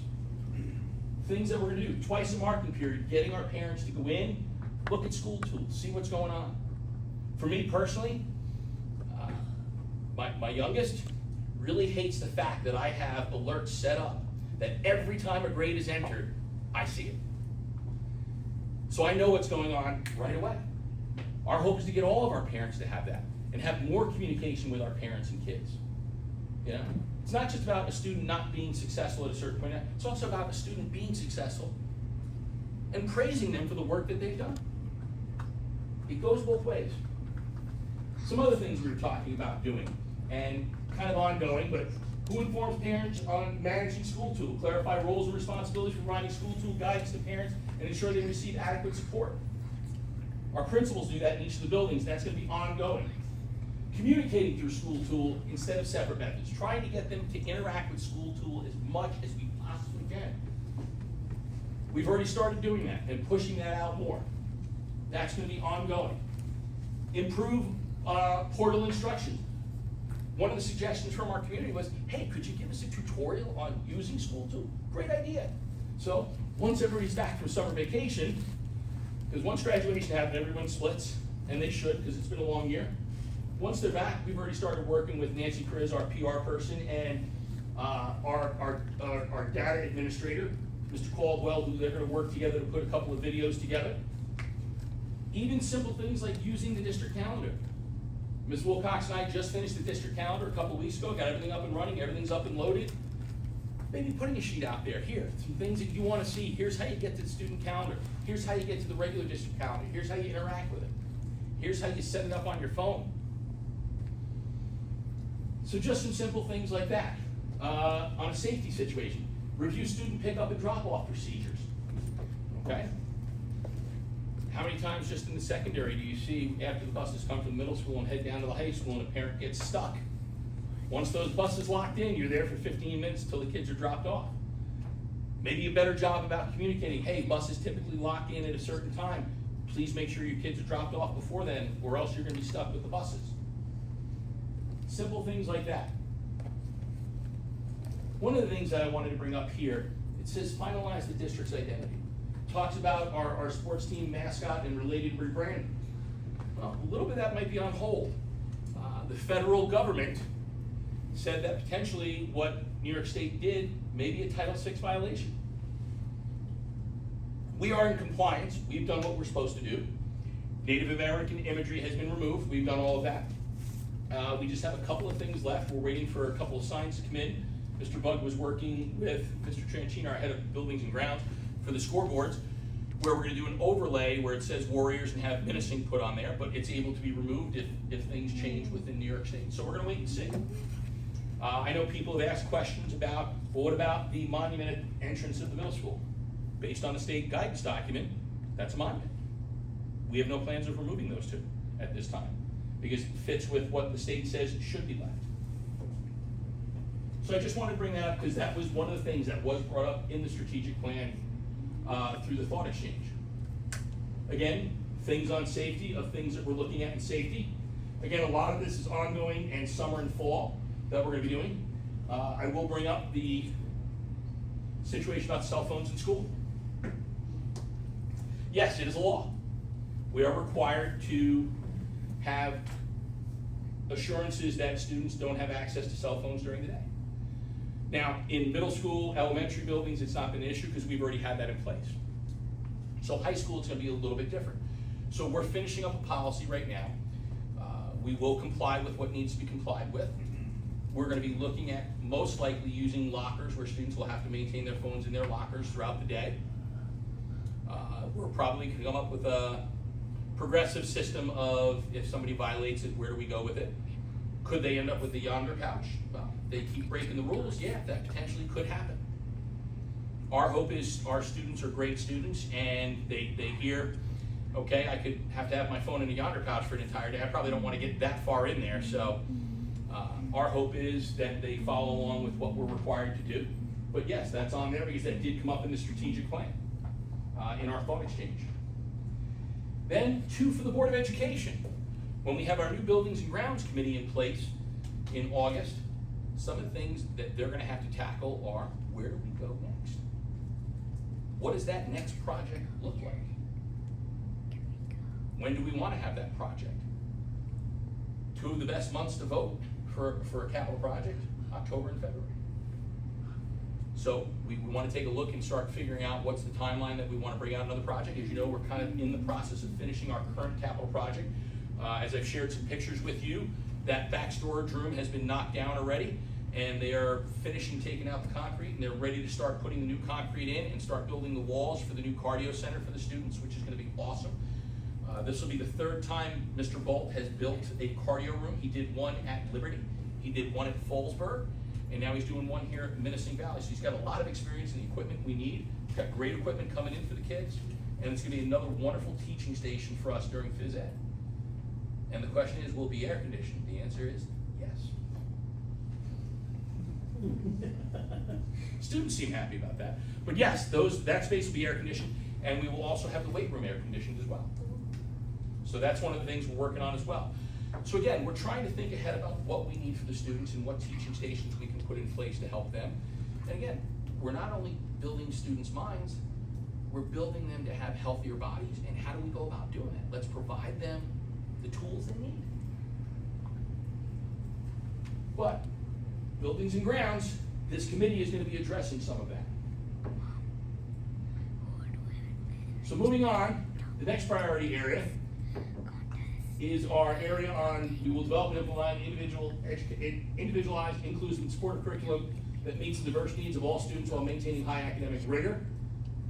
Things that we're gonna do, twice a marking period, getting our parents to go in, look at school tools, see what's going on. For me personally, my youngest really hates the fact that I have alerts set up that every time a grade is entered, I see it. So I know what's going on right away. Our hope is to get all of our parents to have that and have more communication with our parents and kids. You know, it's not just about a student not being successful at a certain point, it's also about a student being successful and praising them for the work that they've done. It goes both ways. Some other things we were talking about doing, and kind of ongoing, but who informs parents on managing school tool? Clarify roles and responsibilities for providing school tool guidance to parents and ensure they receive adequate support. Our principals do that in each of the buildings, that's gonna be ongoing. Communicating through school tool instead of separate methods, trying to get them to interact with school tool as much as we possibly can. We've already started doing that and pushing that out more. That's gonna be ongoing. Improve portal instructions. One of the suggestions from our community was, hey, could you give us a tutorial on using school tool? Great idea. So once everybody's back from summer vacation, because once graduation happens, everyone splits, and they should, because it's been a long year. Once they're back, we've already started working with Nancy Kriz, our PR person, and our data administrator, Mr. Caldwell, who they're gonna work together to put a couple of videos together. Even simple things like using the district calendar. Ms. Wilcox and I just finished the district calendar a couple weeks ago, got everything up and running, everything's up and loaded. Maybe putting a sheet out there, here, some things that you wanna see, here's how you get to the student calendar, here's how you get to the regular district calendar, here's how you interact with it, here's how you set it up on your phone. So just some simple things like that. On a safety situation, review student pickup and drop-off procedures, okay? How many times just in the secondary do you see after the buses come from the middle school and head down to the high school and a parent gets stuck? Once those buses locked in, you're there for 15 minutes until the kids are dropped off. Maybe a better job about communicating, hey, buses typically lock in at a certain time. Please make sure your kids are dropped off before then, or else you're gonna be stuck with the buses. Simple things like that. One of the things that I wanted to bring up here, it says finalize the district's identity. Talks about our sports team mascot and related rebranding. Well, a little bit of that might be on hold. The federal government said that potentially what New York State did may be a Title VI violation. We are in compliance, we've done what we're supposed to do. Native American imagery has been removed, we've done all of that. We just have a couple of things left, we're waiting for a couple of signs to come in. Mr. Bug was working with Mr. Tranchino, our head of buildings and grounds, for the scoreboards, where we're gonna do an overlay where it says Warriors and have menacing put on there, but it's able to be removed if things change within New York State. So we're gonna wait and see. I know people have asked questions about, well, what about the monument at entrance of the middle school? Based on the state guidance document, that's a monument. We have no plans of removing those two at this time, because it fits with what the state says should be left. So I just wanted to bring that up because that was one of the things that was brought up in the strategic plan through the thought exchange. Again, things on safety of things that we're looking at in safety. Again, a lot of this is ongoing and summer and fall that we're gonna be doing. I will bring up the situation about cell phones in school. Yes, it is a law. We are required to have assurances that students don't have access to cell phones during the day. Now, in middle school, elementary buildings, it's not been an issue because we've already had that in place. So high school, it's gonna be a little bit different. So we're finishing up a policy right now. We will comply with what needs to be complied with. We're gonna be looking at most likely using lockers where students will have to maintain their phones in their lockers throughout the day. We're probably gonna come up with a progressive system of if somebody violates it, where do we go with it? Could they end up with the yonder pouch? Well, they keep breaking the rules, yeah, that potentially could happen. Our hope is our students are great students and they hear, okay, I could have to have my phone in a yonder pouch for an entire day. I probably don't want to get that far in there, so our hope is that they follow along with what we're required to do. But yes, that's on there because that did come up in the strategic plan, in our thought exchange. Then 2 for the Board of Education. When we have our new Buildings and Grounds Committee in place in August, some of the things that they're gonna have to tackle are, where do we go next? what does that next project look like? When do we want to have that project? Two of the best months to vote for a capital project, October and February. So we want to take a look and start figuring out what's the timeline that we want to bring out another project. As you know, we're kind of in the process of finishing our current capital project. As I've shared some pictures with you, that back storage room has been knocked down already, and they are finishing taking out the concrete, and they're ready to start putting the new concrete in and start building the walls for the new cardio center for the students, which is going to be awesome. This will be the third time Mr. Bolt has built a cardio room. He did one at Liberty, he did one at Fallsburg, and now he's doing one here at Menacing Valley. So he's got a lot of experience in the equipment we need. He's got great equipment coming in for the kids, and it's going to be another wonderful teaching station for us during phys ed. And the question is, will it be air conditioned? The answer is yes. Students seem happy about that. But yes, that space will be air conditioned, and we will also have the weight room air conditioned as well. So that's one of the things we're working on as well. So again, we're trying to think ahead about what we need for the students and what teaching stations we can put in place to help them. And again, we're not only building students' minds, we're building them to have healthier bodies. And how do we go about doing that? Let's provide them the tools they need. But buildings and grounds, this committee is going to be addressing some of that. So moving on, the next priority area is our area on, we will develop and implement individualized, inclusive, and supportive curriculum that meets the diverse needs of all students while maintaining high academic rigor,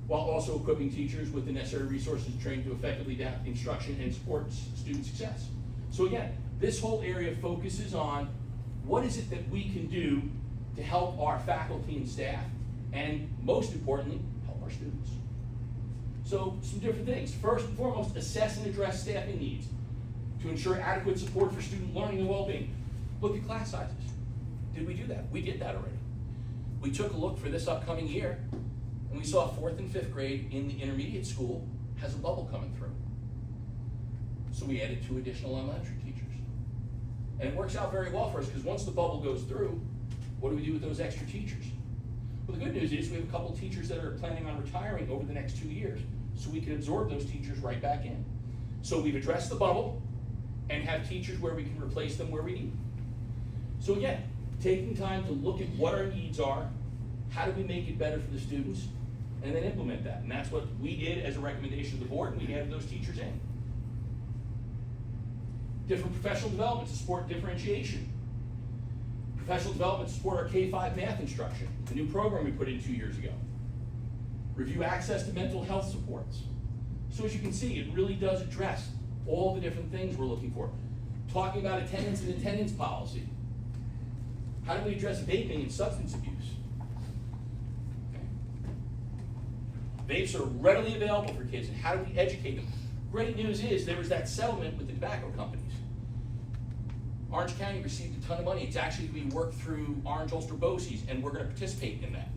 while also equipping teachers with the necessary resources trained to effectively adapt instruction and support student success. So again, this whole area focuses on what is it that we can do to help our faculty and staff, and most importantly, help our students. So some different things. First and foremost, assess and address staffing needs to ensure adequate support for student learning and well-being. Look at class sizes. Did we do that? We did that already. We took a look for this upcoming year, and we saw 4th and 5th grade in the intermediate school has a bubble coming through. So we added 2 additional elementary teachers. And it works out very well for us, because once the bubble goes through, what do we do with those extra teachers? Well, the good news is we have a couple of teachers that are planning on retiring over the next 2 years, so we can absorb those teachers right back in. So we've addressed the bubble and have teachers where we can replace them where we need. So again, taking time to look at what our needs are, how do we make it better for the students, and then implement that. And that's what we did as a recommendation of the board, and we added those teachers in. Different professional development to support differentiation. Professional development to support our K-5 math instruction, the new program we put in 2 years ago. Review access to mental health supports. So as you can see, it really does address all the different things we're looking for. Talking about attendance and attendance policy. How do we address vaping and substance abuse? Okay. Vapes are readily available for kids, and how do we educate them? Great news is there was that settlement with the tobacco companies. Orange County received a ton of money. It's actually being worked through Orange Ulster BOCES, and we're going to participate in that.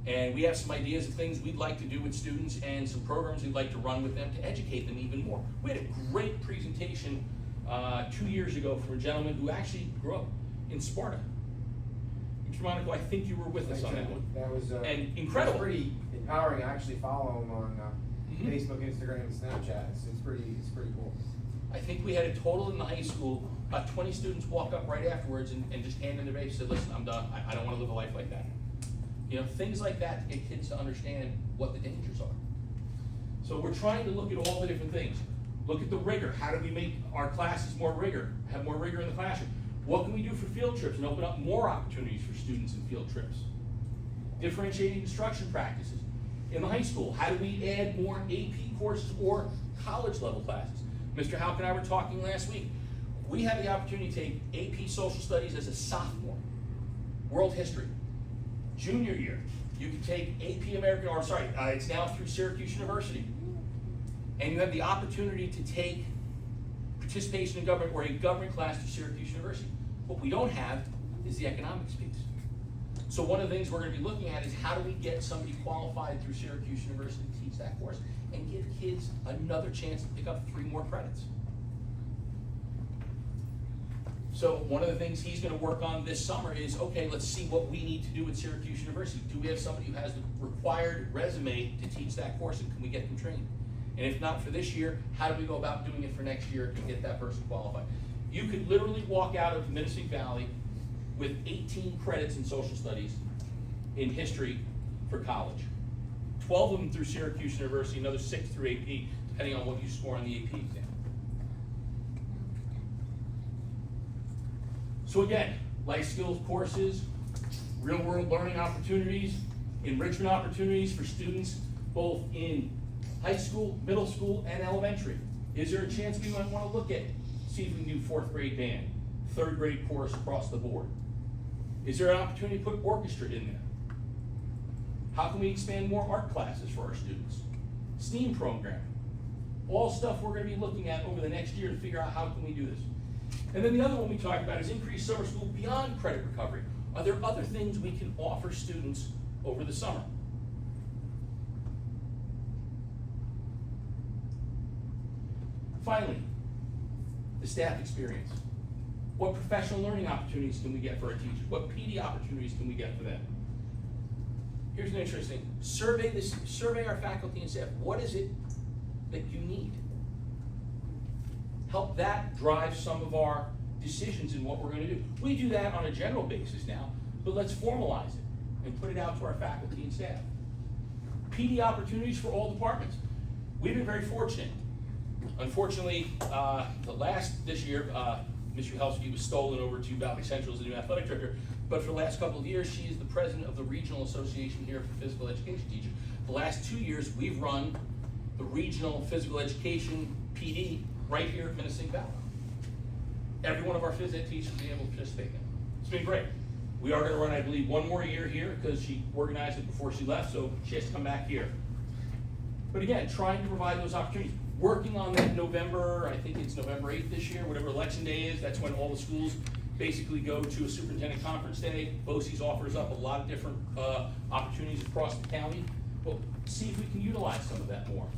And we have some ideas of things we'd like to do with students and some programs we'd like to run with them to educate them even more. We had a great presentation 2 years ago from a gentleman who actually grew up in Sparta. Mr. Monaco, I think you were with us on that one.
That was
and incredible.
It was pretty empowering. I actually follow him on Facebook, Instagram, and Snapchat. It's pretty cool.
I think we had a total in the high school, about 20 students walk up right afterwards and just hand in their vape and said, listen, I'm done. I don't want to live a life like that. You know, things like that to get kids to understand what the dangers are. So we're trying to look at all the different things. Look at the rigor. How do we make our classes more rigor, have more rigor in the classroom? What can we do for field trips and open up more opportunities for students in field trips? Differentiating instruction practices. In the high school, how do we add more AP courses or college level classes? Mr. Houck and I were talking last week. We have the opportunity to take AP Social Studies as a sophomore, World History. Junior year, you can take AP American, or sorry, it's now through Syracuse University. And you have the opportunity to take participation in government or a government class through Syracuse University. What we don't have is the economics piece. So one of the things we're going to be looking at is how do we get somebody qualified through Syracuse University to teach that course and give kids another chance to pick up 3 more credits. So one of the things he's gonna work on this summer is, okay, let's see what we need to do at Syracuse University. Do we have somebody who has the required resume to teach that course, and can we get them trained? And if not for this year, how do we go about doing it for next year to get that person qualified? You could literally walk out of Menacing Valley with 18 credits in social studies, in history for college. 12 of them through Syracuse University, another 6 through AP, depending on what you score on the AP exam. So again, life skills courses, real world learning opportunities, enrichment opportunities for students both in high school, middle school, and elementary. Is there a chance we might want to look at, see if we can do 4th grade band, 3rd grade course across the board? Is there an opportunity to put orchestra in there? How can we expand more art classes for our students? STEAM programming. All stuff we're going to be looking at over the next year to figure out how can we do this. And then the other one we talked about is increased summer school beyond credit recovery. Are there other things we can offer students over the summer? Finally, the staff experience. What professional learning opportunities can we get for our teachers? What PD opportunities can we get for them? Here's an interesting, survey our faculty and staff. What is it that you need? Help that drive some of our decisions in what we're gonna do. We do that on a general basis now, but let's formalize it and put it out to our faculty and staff. PD opportunities for all departments. We've been very fortunate. Unfortunately, this year, Ms. Uhelski was stolen over to Valley Central as the new athletic director, but for the last couple of years, she is the president of the regional association here for physical education teachers. The last 2 years, we've run the regional physical education PD right here at Menacing Valley. Every one of our phys ed teachers has been able to participate in it. It's been great. We are gonna run, I believe, one more year here because she organized it before she left, so she has to come back here. But again, trying to provide those opportunities. Working on that November, I think it's November 8th this year, whatever election day is, that's when all the schools basically go to a superintendent conference day. BOCES offers up a lot of different opportunities across the county. Well, see if we can utilize some of that more.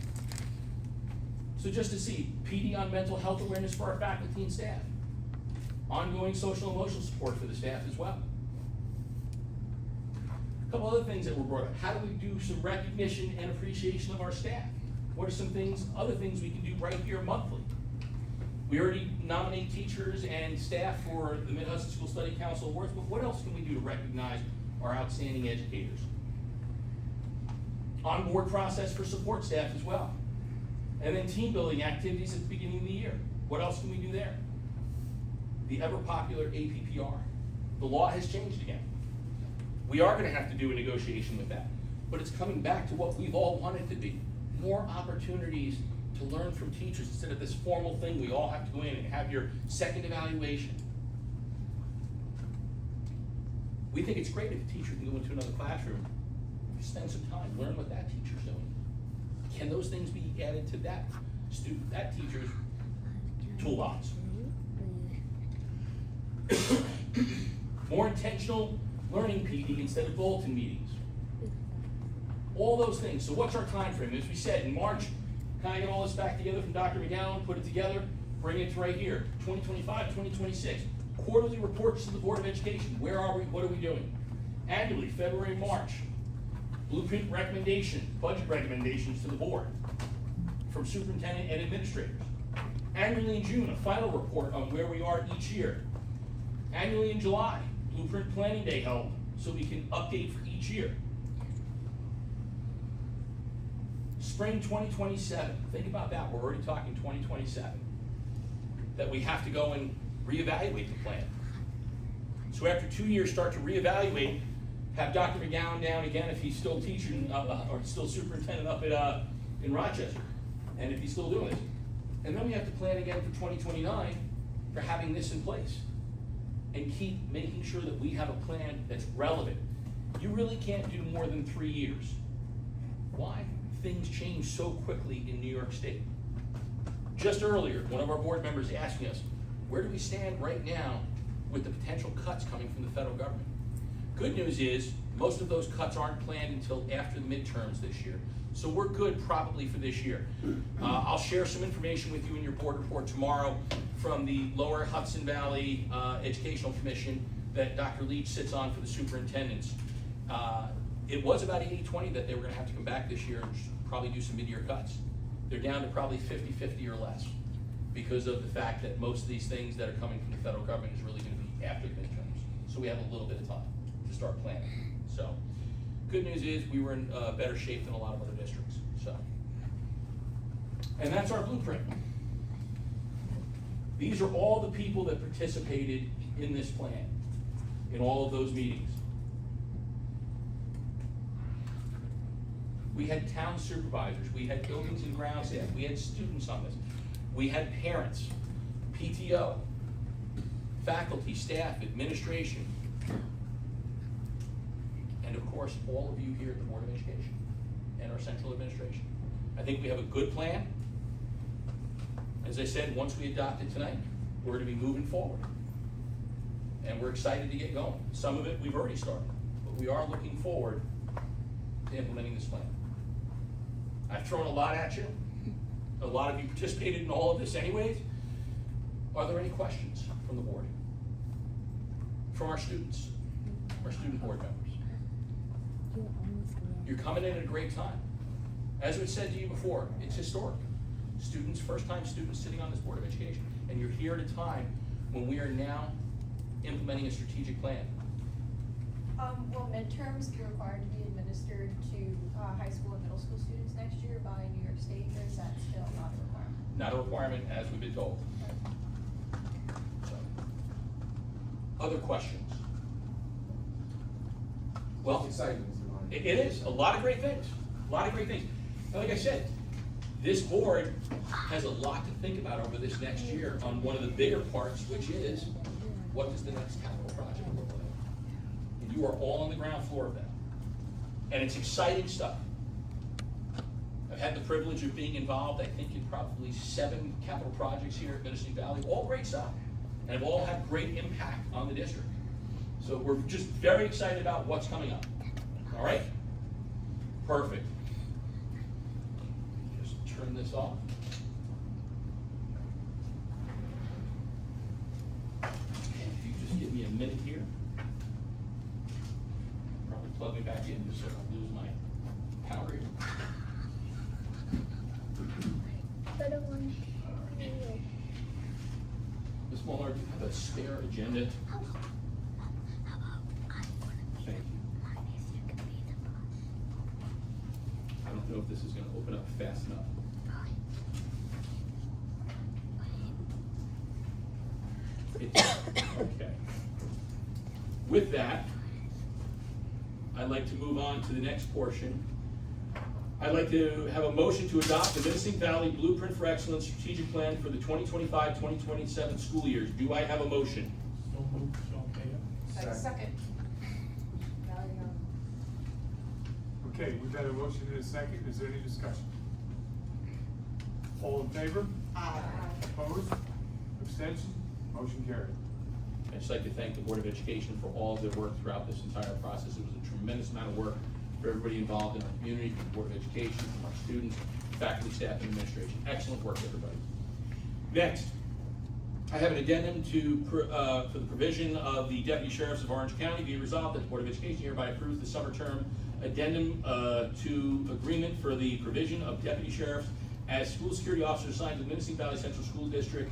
So just to see, PD on mental health awareness for our faculty and staff. Ongoing social and emotional support for the staff as well. A couple other things that were brought up. How do we do some recognition and appreciation of our staff? What are some other things we can do right here monthly? We already nominate teachers and staff for the Mid-Hudson School Study Council Awards, but what else can we do to recognize our outstanding educators? Onboard process for support staff as well. And then team building activities at the beginning of the year. What else can we do there? The ever popular APPR. The law has changed again. We are gonna have to do a negotiation with that, but it's coming back to what we've all wanted to be. More opportunities to learn from teachers instead of this formal thing we all have to go in and have your second evaluation. We think it's great if a teacher can go into another classroom, spend some time, learn what that teacher's doing. Can those things be added to that student, that teacher's toolbox? More intentional learning PD instead of bulletin meetings. All those things. So what's our time frame? As we said, in March, kind of get all this back together from Dr. McGowan, put it together, bring it to right here, 2025, 2026. Quarterly reports to the Board of Education. Where are we? What are we doing? Annually, February, March. Blueprint recommendation, budget recommendations to the board from superintendent and administrators. Annually in June, a final report on where we are each year. Annually in July, Blueprint Planning Day held so we can update for each year. Spring 2027, think about that, we're already talking 2027. That we have to go and reevaluate the plan. So after 2 years, start to reevaluate, have Dr. McGowan down again if he's still teaching, or still superintendent up at, in Rochester, and if he's still doing this. And then we have to plan again for 2029 for having this in place. And keep making sure that we have a plan that's relevant. You really can't do more than 3 years. Why? Things change so quickly in New York State. Just earlier, one of our board members asking us, where do we stand right now with the potential cuts coming from the federal government? Good news is, most of those cuts aren't planned until after the midterms this year. So we're good probably for this year. I'll share some information with you in your board report tomorrow from the Lower Hudson Valley Educational Commission that Dr. Leach sits on for the superintendents. It was about 80-20 that they were gonna have to come back this year and probably do some mid-year cuts. They're down to probably 50-50 or less because of the fact that most of these things that are coming from the federal government is really gonna be after the midterms. So we have a little bit of time to start planning. So, good news is we were in better shape than a lot of other districts, so. And that's our blueprint. These are all the people that participated in this plan, in all of those meetings. We had town supervisors, we had buildings and grounds staff, we had students on this. We had parents, PTO, faculty, staff, administration, and of course, all of you here at the Board of Education and our central administration. I think we have a good plan. As I said, once we adopt it tonight, we're gonna be moving forward. And we're excited to get going. Some of it we've already started, but we are looking forward to implementing this plan. I've thrown a lot at you. A lot of you participated in all of this anyways. Are there any questions from the board? From our student board members? You're coming in at a great time. As we said to you before, it's historic. Students, first-time students sitting on this Board of Education, and you're here at a time when we are now implementing a strategic plan.
Will midterms be required to be administered to high school and middle school students next year by New York State, or is that still not a requirement?
Not a requirement, as we've been told. So, other questions? Well,
It's exciting, Mr. Lyon.
it is, a lot of great things, a lot of great things. And like I said, this board has a lot to think about over this next year on one of the bigger parts, which is, what does the next capital project look like? And you are all on the ground floor of that. And it's exciting stuff. I've had the privilege of being involved, I think, in probably 7 capital projects here at Menacing Valley, all great stuff. And have all had great impact on the district. So we're just very excited about what's coming up. All right? Perfect. Just turn this off. And if you just give me a minute here. Probably plug me back in just so I don't lose my power here. Ms. Molnar, do you have a spare agenda? Thank you. I don't know if this is gonna open up fast enough. Okay. With that, I'd like to move on to the next portion. I'd like to have a motion to adopt the Menacing Valley Blueprint for Excellence Strategic Plan for the 2025-2027 school years. Do I have a motion?
So moved, so okay.
Second.
Okay, we've had a motion and a second. Is there any discussion? All in favor?
Aye.
Opposed? Abstention? Motion carried.
I'd just like to thank the Board of Education for all of their work throughout this entire process. It was a tremendous amount of work for everybody involved in our community, from the Board of Education, from our students, faculty, staff, and administration. Excellent work, everybody. Next, I have an addendum for the provision of the Deputy Sheriffs of Orange County. Be it resolved that the Board of Education hereby approves the summer term addendum to agreement for the provision of Deputy Sheriffs as school security officers assigned to the Menacing Valley Central School District,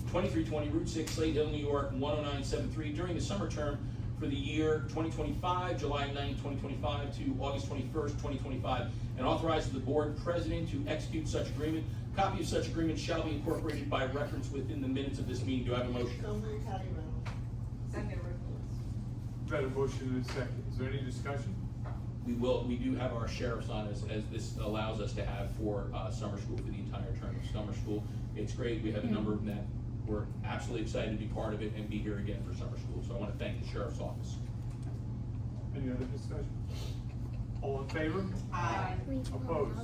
2320 Route 6, Slate Hill, New York, 10973, during the summer term for the year 2025, July 9, 2025 to August 21st, 2025, and authorizes the board president to execute such agreement. Copy of such agreement shall be incorporated by reference within the minutes of this meeting. Do I have a motion?
Second, Rick
We've had a motion and a second. Is there any discussion?
We do have our sheriffs on as this allows us to have for summer school for the entire term of summer school. It's great. We have a number of them that we're absolutely excited to be part of it and be here again for summer school. So I want to thank the sheriff's office.
Any other discussion? All in favor?
Aye.
Opposed?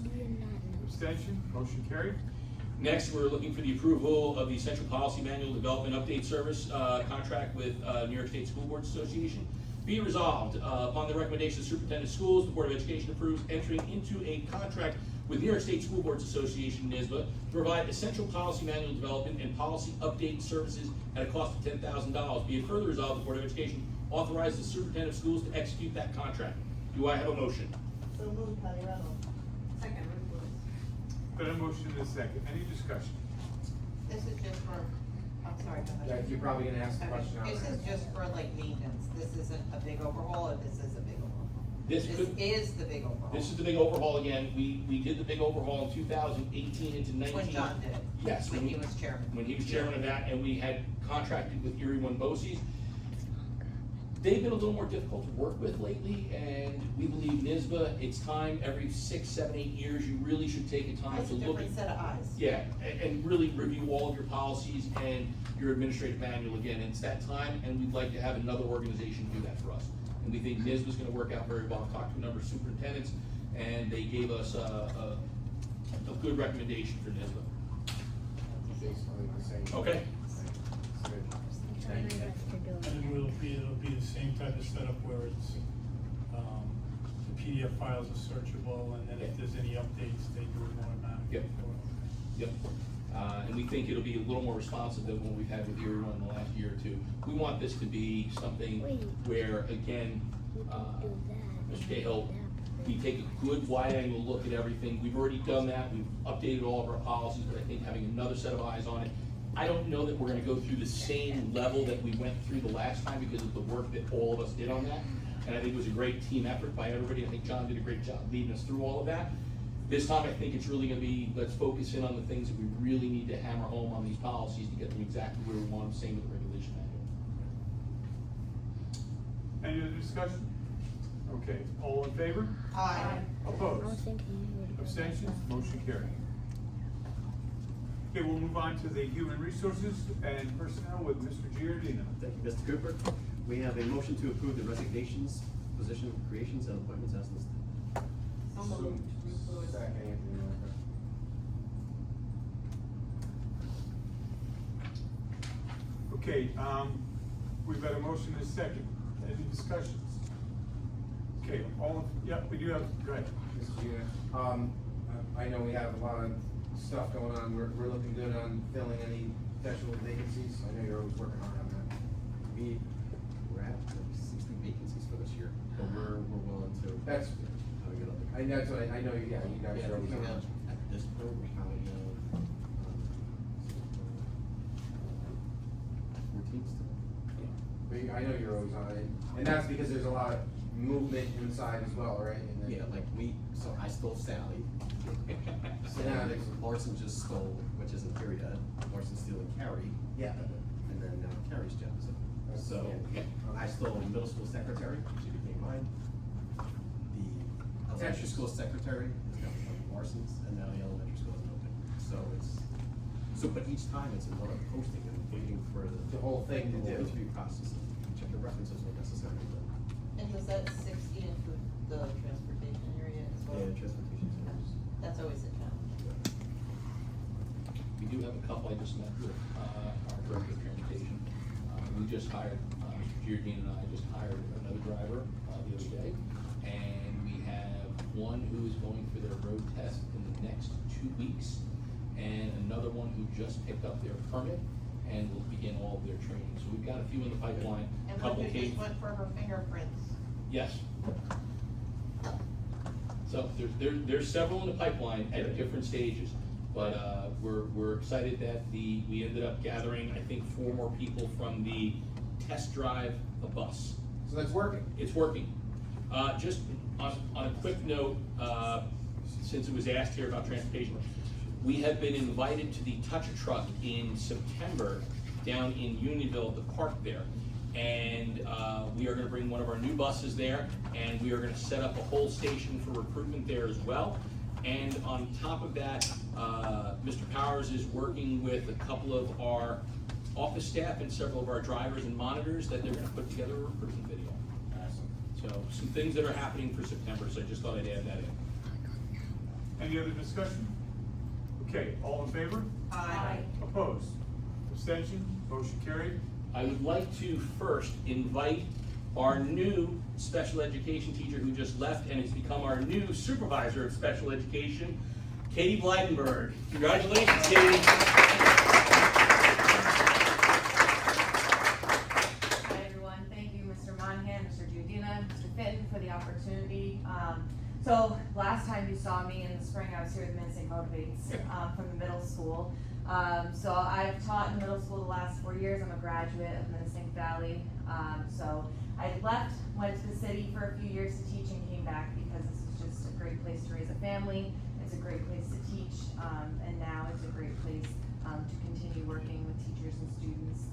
Abstention? Motion carried.
Next, we're looking for the approval of the Central Policy Manual Development Update Service contract with New York State School Boards Association. Be it resolved, upon the recommendation of the Superintendent of Schools, the Board of Education approves entering into a contract with New York State School Boards Association, NYSBA, to provide essential policy manual development and policy update services at a cost of $10,000. Be it further resolved, the Board of Education authorizes the Superintendent of Schools to execute that contract. Do I have a motion?
So moved, Patty Reynolds.
Second, Ruth Lewis.
Got a motion and a second. Any discussion?
This is just for, I'm sorry, go
Yeah,
ahead.
you're probably gonna ask the question on
This
that.
is just for like maintenance, this isn't a big overhaul, or this is a big overhaul?
This
This
could,
is the big overhaul.
this is the big overhaul again. We did the big overhaul in 2018 into 19.
When John did it.
Yes.
When he was chairman.
When he was chairman of that, and we had contracted with Erie One BOCES. They've been a little more difficult to work with lately, and we believe NYSBA, it's time, every 6, 7, 8 years, you really should take a time
That's
to
a
look at.
different set of eyes.
Yeah, and really review all of your policies and your administrative manual again. It's that time, and we'd like to have another organization do that for us. And we think NYSBA's gonna work out very well. I've talked to a number of superintendents, and they gave us a good recommendation for NYSBA.
Basically the same.
Okay.
It's good. Thank you.
And it'll be the same type of setup where it's, the PDF files are searchable, and then if there's any updates, they do it automatically.
Yep. Yep. And we think it'll be a little more responsive than what we've had with Erie One in the last year or two. We want this to be something where, again, Mr. Cahill, we take a good wide angle look at everything. We've already done that. We've updated all of our policies, but I think having another set of eyes on it, I don't know that we're gonna go through the same level that we went through the last time because of the work that all of us did on that. And I think it was a great team effort by everybody. I think John did a great job leading us through all of that. This time, I think it's really gonna be, let's focus in on the things that we really need to hammer home on these policies to get them exactly where we want them, same with the regulation manual.
Any other discussion? Okay, all in favor?
Aye.
Opposed? Abstentions? Motion carried. Okay, we'll move on to the Human Resources and Personnel with Mr. Giardino.
Thank you, Mr. Cooper. We have a motion to approve the resignations, position creations, and appointments as listed.
So moved, Ruth Lewis.
Second, Anthony Miller.
Okay, we've got a motion and a second. Any discussions? Okay, yeah, we do have, go ahead.
Mr. Gina, I know we have a lot of stuff going on, we're looking good on filling any potential vacancies, I know you're always working hard on that.
We're at like 60 vacancies for this year, but we're willing to.
That's,
Have a good other.
that's what I know, you guys
Yeah,
are always
we
on.
have, at this point, we probably have, 14 still.
But I know you're always on it, and that's because there's a lot of movement inside as well, right? And then-
Yeah, like so I stole Sally.
So now there's,
Larson just stole, which isn't here yet, Larson stealing Carrie.
yeah.
And then now Carrie's job is up. So,
Yeah.
I stole middle school secretary, she became mine. The elementary school secretary is now Larson's, and now the elementary school is open. But each time it's another posting and waiting for
The whole thing to
the whole
do.
interview process, check your references when necessary.
And does that 60 include the transportation area as well?
Yeah, transportation centers.
That's always a challenge.
We do have a couple, I just met with, our director of transportation. We just hired, Mr. Giardino and I just hired another driver, the other day. And we have one who is going for their road test in the next 2 weeks. And another one who just picked up their permit and will begin all of their training. So we've got a few in the pipeline,
And
couple
one who
came.
just went for her fingerprints.
Yes. So there's several in the pipeline at different stages, but we're excited that we ended up gathering, I think, 4 more people from the test drive a bus.
So that's working.
It's working. Just on a quick note, since it was asked here about transportation, we have been invited to the Touch a Truck in September down in Unionville, the park there. And we are gonna bring one of our new buses there, and we are gonna set up a whole station for recruitment there as well. And on top of that, Mr. Powers is working with a couple of our office staff and several of our drivers and monitors that they're gonna put together a recruitment video. So some things that are happening for September, so I just thought I'd add that in.
Any other discussion? Okay, all in favor?
Aye.
Opposed? Abstention? Motion carried.
I would like to first invite our new special education teacher who just left and has become our new supervisor of special education, Katie Blydenberg. Congratulations, Katie.
Hi, everyone. Thank you, Mr. Monahan, Mr. Giudina, Mr. Fitton, for the opportunity. So last time you saw me in the spring, I was here with Menacing Motivates from the middle school. So I've taught in middle school the last 4 years. I'm a graduate of Menacing Valley. So I left, went to the city for a few years to teach, and came back because this is just a great place to raise a family. It's a great place to teach, and now it's a great place to continue working with teachers and students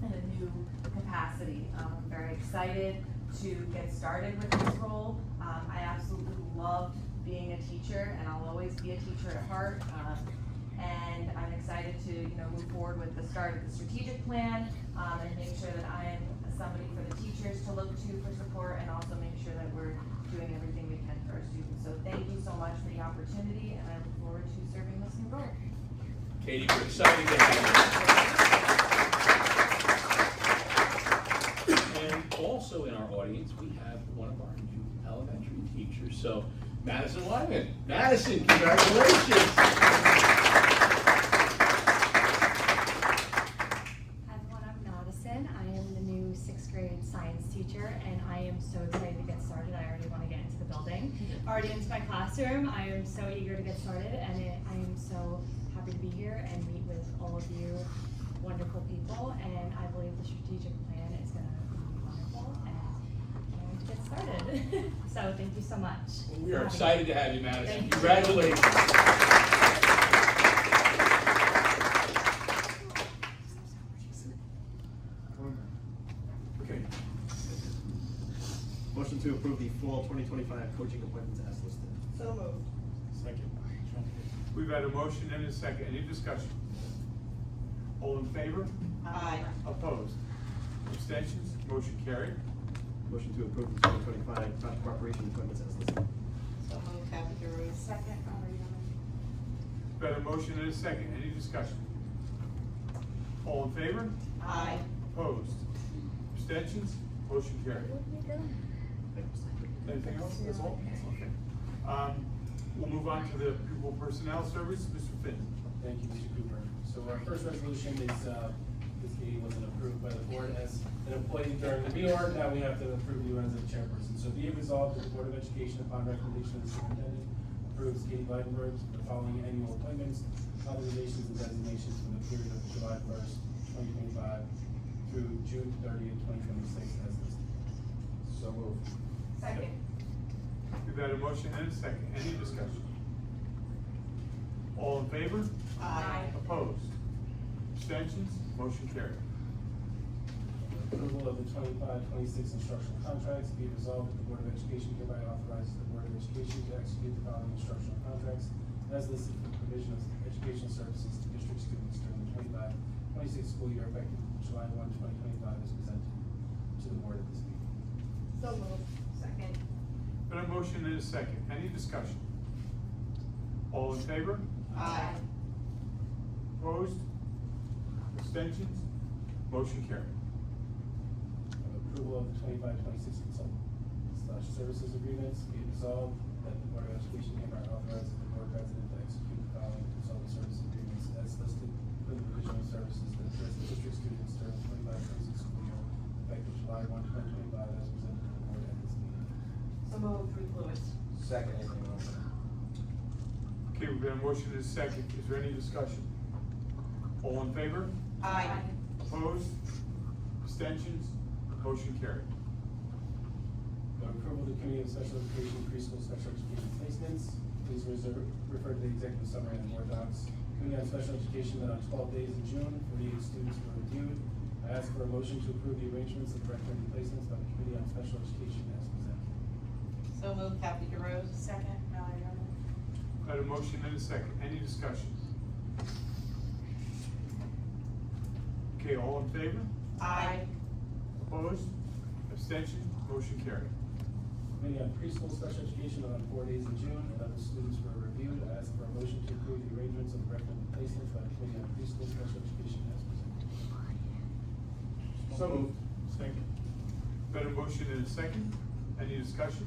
in a new capacity. I'm very excited to get started with this role. I absolutely love being a teacher, and I'll always be a teacher at heart. And I'm excited to move forward with the start of the strategic plan and make sure that I am somebody for the teachers to look to for support, and also make sure that we're doing everything we can for our students. So thank you so much for the opportunity, and I look forward to serving this new role.
Katie, we're excited to have you. And also in our audience, we have one of our new elementary teachers. So Madison Lyman. Madison, congratulations.
Hi everyone, I'm Madison. I am the new 6th grade science teacher, and I am so excited to get started. I already want to get into the building, already into my classroom. I am so eager to get started, and I am so happy to be here and meet with all of you wonderful people, and I believe the strategic plan is going to be wonderful, and I want to get started. So thank you so much.
We are
for having
excited
me.
to have you, Madison.
Thank you.
Congratulations.
Okay,
Motion to approve the fall 2025 coaching appointments as listed.
So moved.
Second.
we've had a motion and a second. Any discussion? All in favor?
Aye.
Opposed? Abstentions? Motion carried.
Motion to approve the 2025 project corporation appointments as listed.
So moved, Kathy DeRose.
Second,
We've had a motion and a second. Any discussion? All in favor?
Aye.
Opposed? Abstentions? Motion carried.
Thank you.
Anything else? That's all? Okay. We'll move on to the pupil personnel service. Mr. Finn.
Thank you, Mr. Cooper. So our first resolution is, this meeting wasn't approved by the board as an employee during the reorg. Now we have to approve you as a chairperson. So be it resolved that the Board of Education, upon recommendation of the superintendent, approves Katie Blydenberg for the following annual appointments, authorizations, and designations for the period of July 1st, 2025 through June 30th, 2026 as listed.
So moved.
Second.
We've had a motion and a second. Any discussion? All in favor?
Aye.
Opposed? Abstentions? Motion carried.
Approval of the 25-26 instructional contracts. Be it resolved that the Board of Education hereby authorizes the Board of Education to execute the following instructional contracts as listed for the provision of educational services to district students during the 25-26 school year effective July 1, 2025 as presented to the board at this meeting.
So moved. Second.
Been a motion and a second. Any discussion? All in favor?
Aye.
Opposed? Abstentions? Motion carried.
Approval of the 25-26 consultant/services agreements. Be it resolved that the Board of Education hereby authorizes the board president to execute the following consultant service agreements as listed for the provision of services to the district students during the 25-26 school year effective July 1, 2025 as presented to the board at this meeting.
So moved, Ruth Lewis.
Second, Anthony Malta.
Okay, we've got a motion and a second. Is there any discussion? All in favor?
Aye.
Opposed? Abstentions? Motion carried.
Approval of the Committee of Special Education, Preschool Special Education Placements. Please refer to the executive summary and board docs. Committee on Special Education met on 12 days in June. 48 students were reviewed. I ask for a motion to approve the arrangements of recommended placements by the Committee on Special Education as presented.
So moved, Kathy DeRose.
Second, Mallory Underwood.
Got a motion and a second. Any discussion? Okay, all in favor?
Aye.
Opposed? Abstention? Motion carried.
Committee on Preschool Special Education on 4 days in June, and other students were reviewed. I ask for a motion to approve the arrangements of recommended placements by the Committee on Preschool Special Education as presented.
So moved. Second. Been a motion and a second. Any discussion?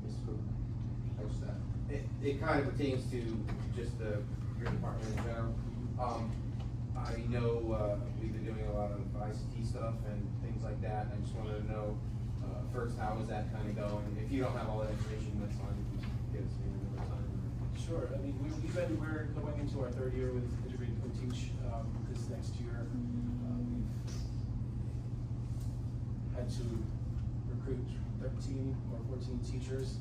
Mr. Cooper. It kind of pertains to just your department in general. I know, we've been doing a lot of ICT stuff and things like that, and I just wanted to know, first, how is that kind of going? If you don't have all that information, that's fine, you can give it to me another time.
Sure, I mean, we're going into our third year with integrated co-teach, this next year. We've had to recruit 13 or 14 teachers,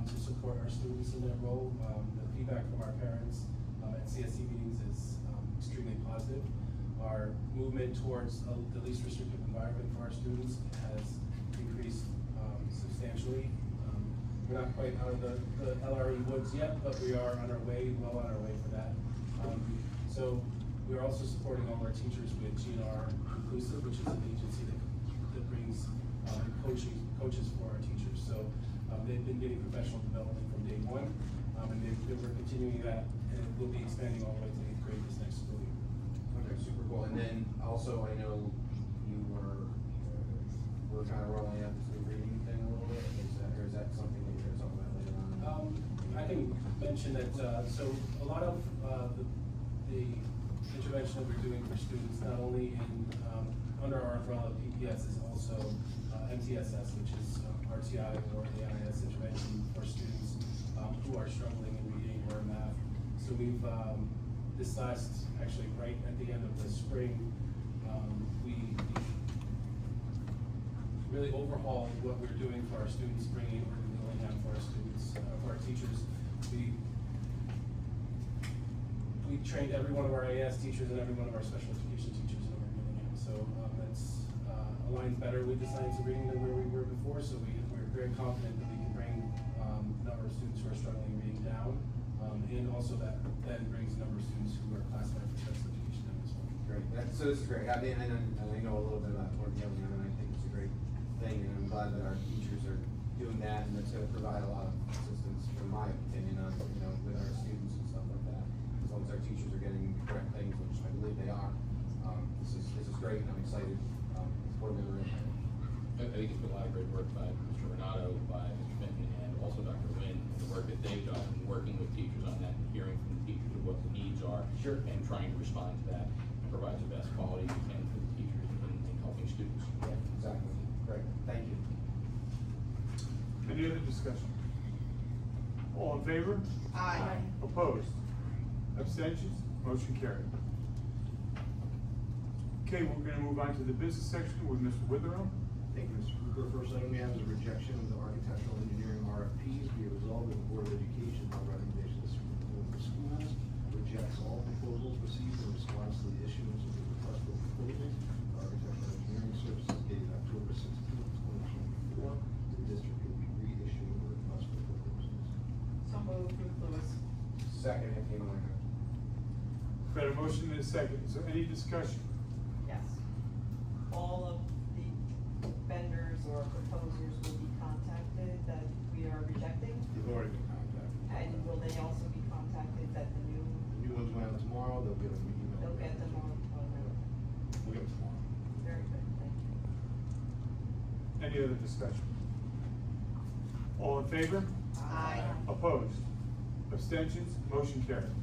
to support our students in their role. The feedback from our parents, at CSC meetings is, extremely positive. Our movement towards the least restrictive environment for our students has increased, substantially. We're not quite out of the LRE woods yet, but we are on our way, well on our way for that. So we're also supporting all our teachers with GNR Inclusive, which is an agency that brings coaches for our teachers. So they've been getting professional development from day one, and we're continuing that, and we'll be expanding all the way to 8th grade this next school year.
Okay, super cool. And then also, I know you we're kind of rolling out this new reading thing a little bit. Is that something that you're gonna talk about later on?
I can mention that, so a lot of the intervention that we're doing for students, not only in, under our umbrella PPS, is also MTSS, which is RTI or AIS intervention for students who are struggling in reading or in math. So we've, this last, actually right at the end of the spring, we really overhauled what we're doing for our students, bringing Urban Dillingham for our students, for our teachers. We trained every one of our AS teachers and every one of our special education teachers in Urban Dillingham. So that's aligns better with the science of reading than where we were before. So we're very confident that we can bring the number of students who are struggling in reading down, and also that then brings the number of students who are classified for special education down as well.
Great. So this is great. I mean, and I know a little bit about Urban Dillingham, and I think it's a great thing, and I'm glad that our teachers are doing that, and it's gonna provide a lot of assistance, in my opinion, on, with our students and stuff like that. As long as our teachers are getting the correct things, which I believe they are, this is great, and I'm excited, for them in the room.
I think it's been a lot of great work by Mr. Renato, by Mr. Fenton, and also Dr. Wynn, the work that they've done, working with teachers on that, and hearing from the teachers what the needs are.
Sure.
And trying to respond to that, and provide the best quality we can for the teachers in helping students.
Yeah, exactly. Great. Thank you.
Any other discussion? All in favor?
Aye.
Opposed? Abstentions? Motion carried. Okay, we're gonna move on to the business section with Mr. Witherell.
Thank you, Mr. Cooper. First item we have is a rejection of the architectural engineering RFPs. Be it resolved that the Board of Education, by recommendation of the Superintendent of Schools, rejects all proposals received in response to the issuance of the request for proposals. Architectural engineering services dated October 16th, 2024. The district will be reissuing the request for proposals.
So moved, Ruth Lewis.
Second, if you want to.
Got a motion and a second. Is there any discussion?
Yes. All of the vendors or proposers will be contacted that we are rejecting?
They've already been contacted.
And will they also be contacted that the new,
The new ones went out tomorrow. They'll get an email.
they'll get them on,
We'll get them tomorrow.
very good, thank you.
Any other discussion? All in favor?
Aye.
Opposed? Abstentions? Motion carried.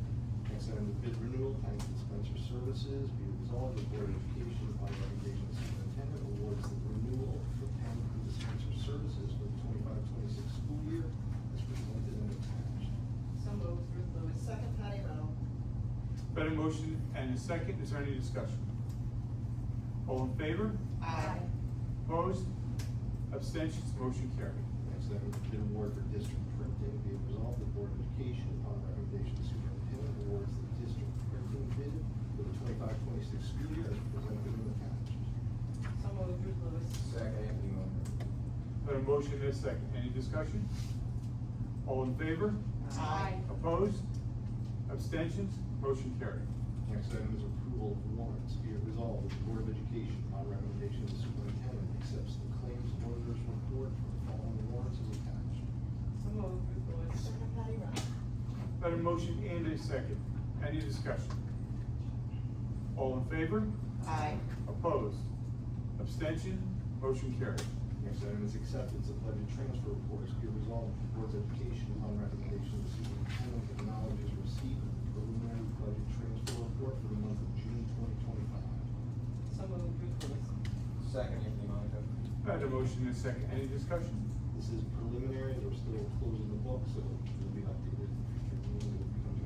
Next item is bid renewal, tank dispenser services. Be it resolved, the Board of Education, upon recommendation of the superintendent, awards the renewal for tank dispenser services for the 25-26 school year as presented and attached.
So moved, Ruth Lewis. Second, Patty Rental.
Got a motion and a second. Is there any discussion? All in favor?
Aye.
Opposed? Abstentions? Motion carried.
Next item is bid award for district printing. Be it resolved, the Board of Education, upon recommendation of the superintendent, awards the district printing bid for the 25-26 school year as presented and attached.
So moved, Ruth Lewis.
Second, Anthony Miller.
Got a motion and a second. Any discussion? All in favor?
Aye.
Opposed? Abstentions? Motion carried.
Next item is approval of warrants. Be it resolved that the Board of Education, upon recommendation of the superintendent, accepts the claims auditor's report for the following warrants as
Got a motion and a second. Any discussion? All in favor?
Aye.
Opposed? Abstention? Motion carried.
Next item is acceptance of budget transfer reports. Be it resolved, the Board of Education, upon recommendation of the superintendent, acknowledges receipt of the preliminary budget transfer report for the month of June 2025.
So moved, Ruth Lewis.
Second, Anthony Monaco.
Got a motion and a second. Any discussion?
This is preliminary, we're still closing the book, so it will be updated in future meetings. It becomes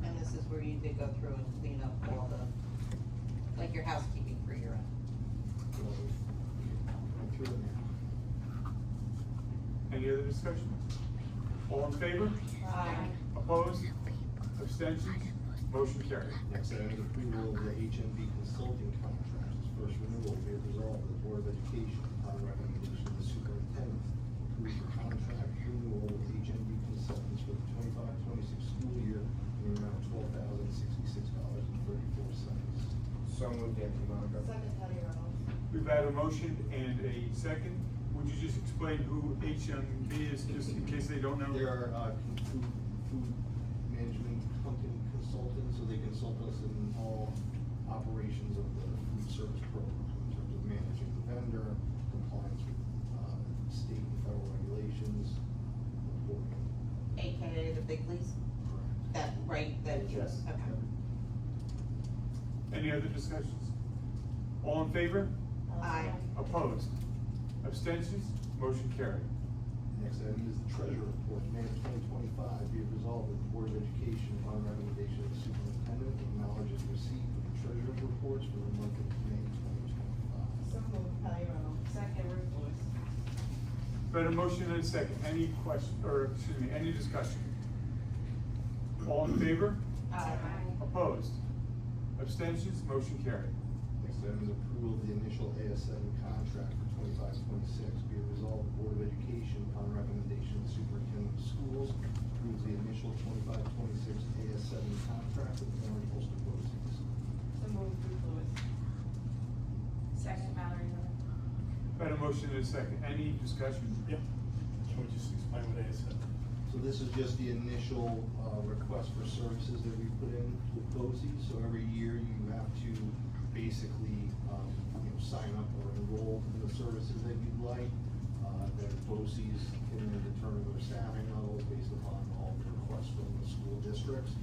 a-
And this is where you did go through and clean up all the, like your housekeeping for your end.
so I'm through it now.
Any other discussion? All in favor?
Aye.
Opposed? Abstentions? Motion carried.
Next item is approval of the HMB consulting contract. Its first renewal, be it resolved, the Board of Education, upon recommendation of the superintendent, approves the contract renewal with HMB Consultants for the 25-26 school year in the amount of $12,066.34.
So moved, Anthony Monaco.
Second, Patty Reynolds.
We've had a motion and a second. Would you just explain who HMB is, just in case they don't know?
There are food management company consultants, so they consult us in all operations of the food service program in terms of managing the vendor, compliance with state and federal regulations, reporting.
AKA the big leagues?
Correct.
That, right, that you,
Yes.
okay.
Any other discussions? All in favor?
Aye.
Opposed? Abstentions? Motion carried.
Next item is the treasurer report, May of 2025. Be it resolved that the Board of Education, upon recommendation of the superintendent, acknowledges receipt of the treasurer's reports for the month of May 2025.
So moved, Patty Reynolds. Second, Ruth Lewis.
Been a motion and a second. Any question, or excuse me, any discussion? All in favor?
Aye.
Opposed? Abstentions? Motion carried.
Next item is approval of the initial AS7 contract for 25-26. Be it resolved, the Board of Education, upon recommendation of the superintendent of schools, approves the initial 25-26 AS7 contract with Orange Ulster BOCES.
So moved, Ruth Lewis. Second, Mallory Miller.
Been a motion and a second. Any discussion?
Yep. Can we just explain what they said?
So this is just the initial request for services that we put in with BOCES. So every year you have to basically, sign up or enroll in the services that you'd like. Then BOCES can then determine their staffing levels based upon all the requests from the school districts.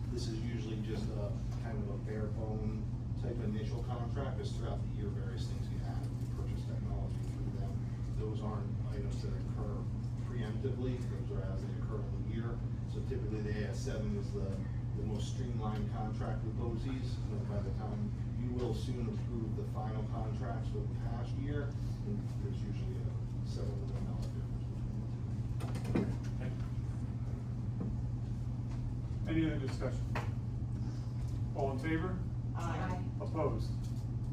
This is usually just a kind of a bare bone type initial contract, because throughout the year, various things can happen. We purchase technology through them. Those aren't items that occur preemptively, those are as they occur in the year. So typically the AS7 is the most streamlined contract with BOCES. By the time you will soon approve the final contracts for the past year, and there's usually a $7 million difference between the two.
Okay.
Any other discussion? All in favor?
Aye.
Opposed?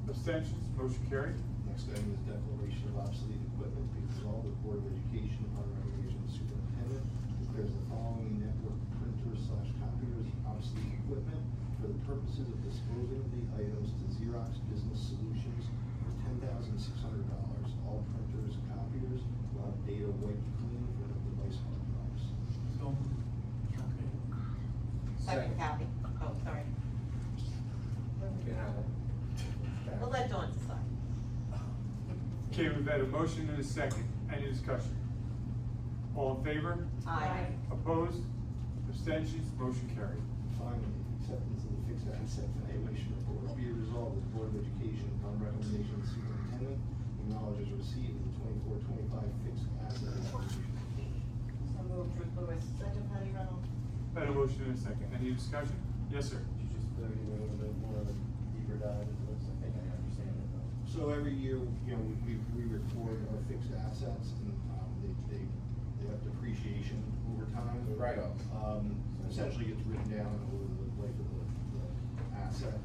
Abstentions? Motion carried.
Next item is declaration of obsolete equipment. Be resolved, the Board of Education, upon recommendation of the superintendent, declares the following network printers/copiers obsolete equipment for the purposes of disposing of the items to Xerox Business Solutions for $10,600. All printers, copiers will have data wiped clean from the device hard drives.
So, okay.
Second, Kathy. Oh, sorry.
You can have it.
We'll let Dawn decide.
Okay, we've had a motion and a second. Any discussion? All in favor?
Aye.
Opposed? Abstentions? Motion carried.
Finally, acceptance of the fixed asset valuation report. Be it resolved that the Board of Education, upon recommendation of the superintendent, acknowledges receipt of the 24-25 fixed asset valuation report.
So moved, Ruth Lewis. Second, Patty Reynolds.
Had a motion and a second. Any discussion? Yes, sir.
Could you just give me a little bit more of a deeper dive into this? I think I understand it though.
So every year, we record our fixed assets, and they have depreciation over time.
Write-off.
Essentially gets written down over the life of the asset.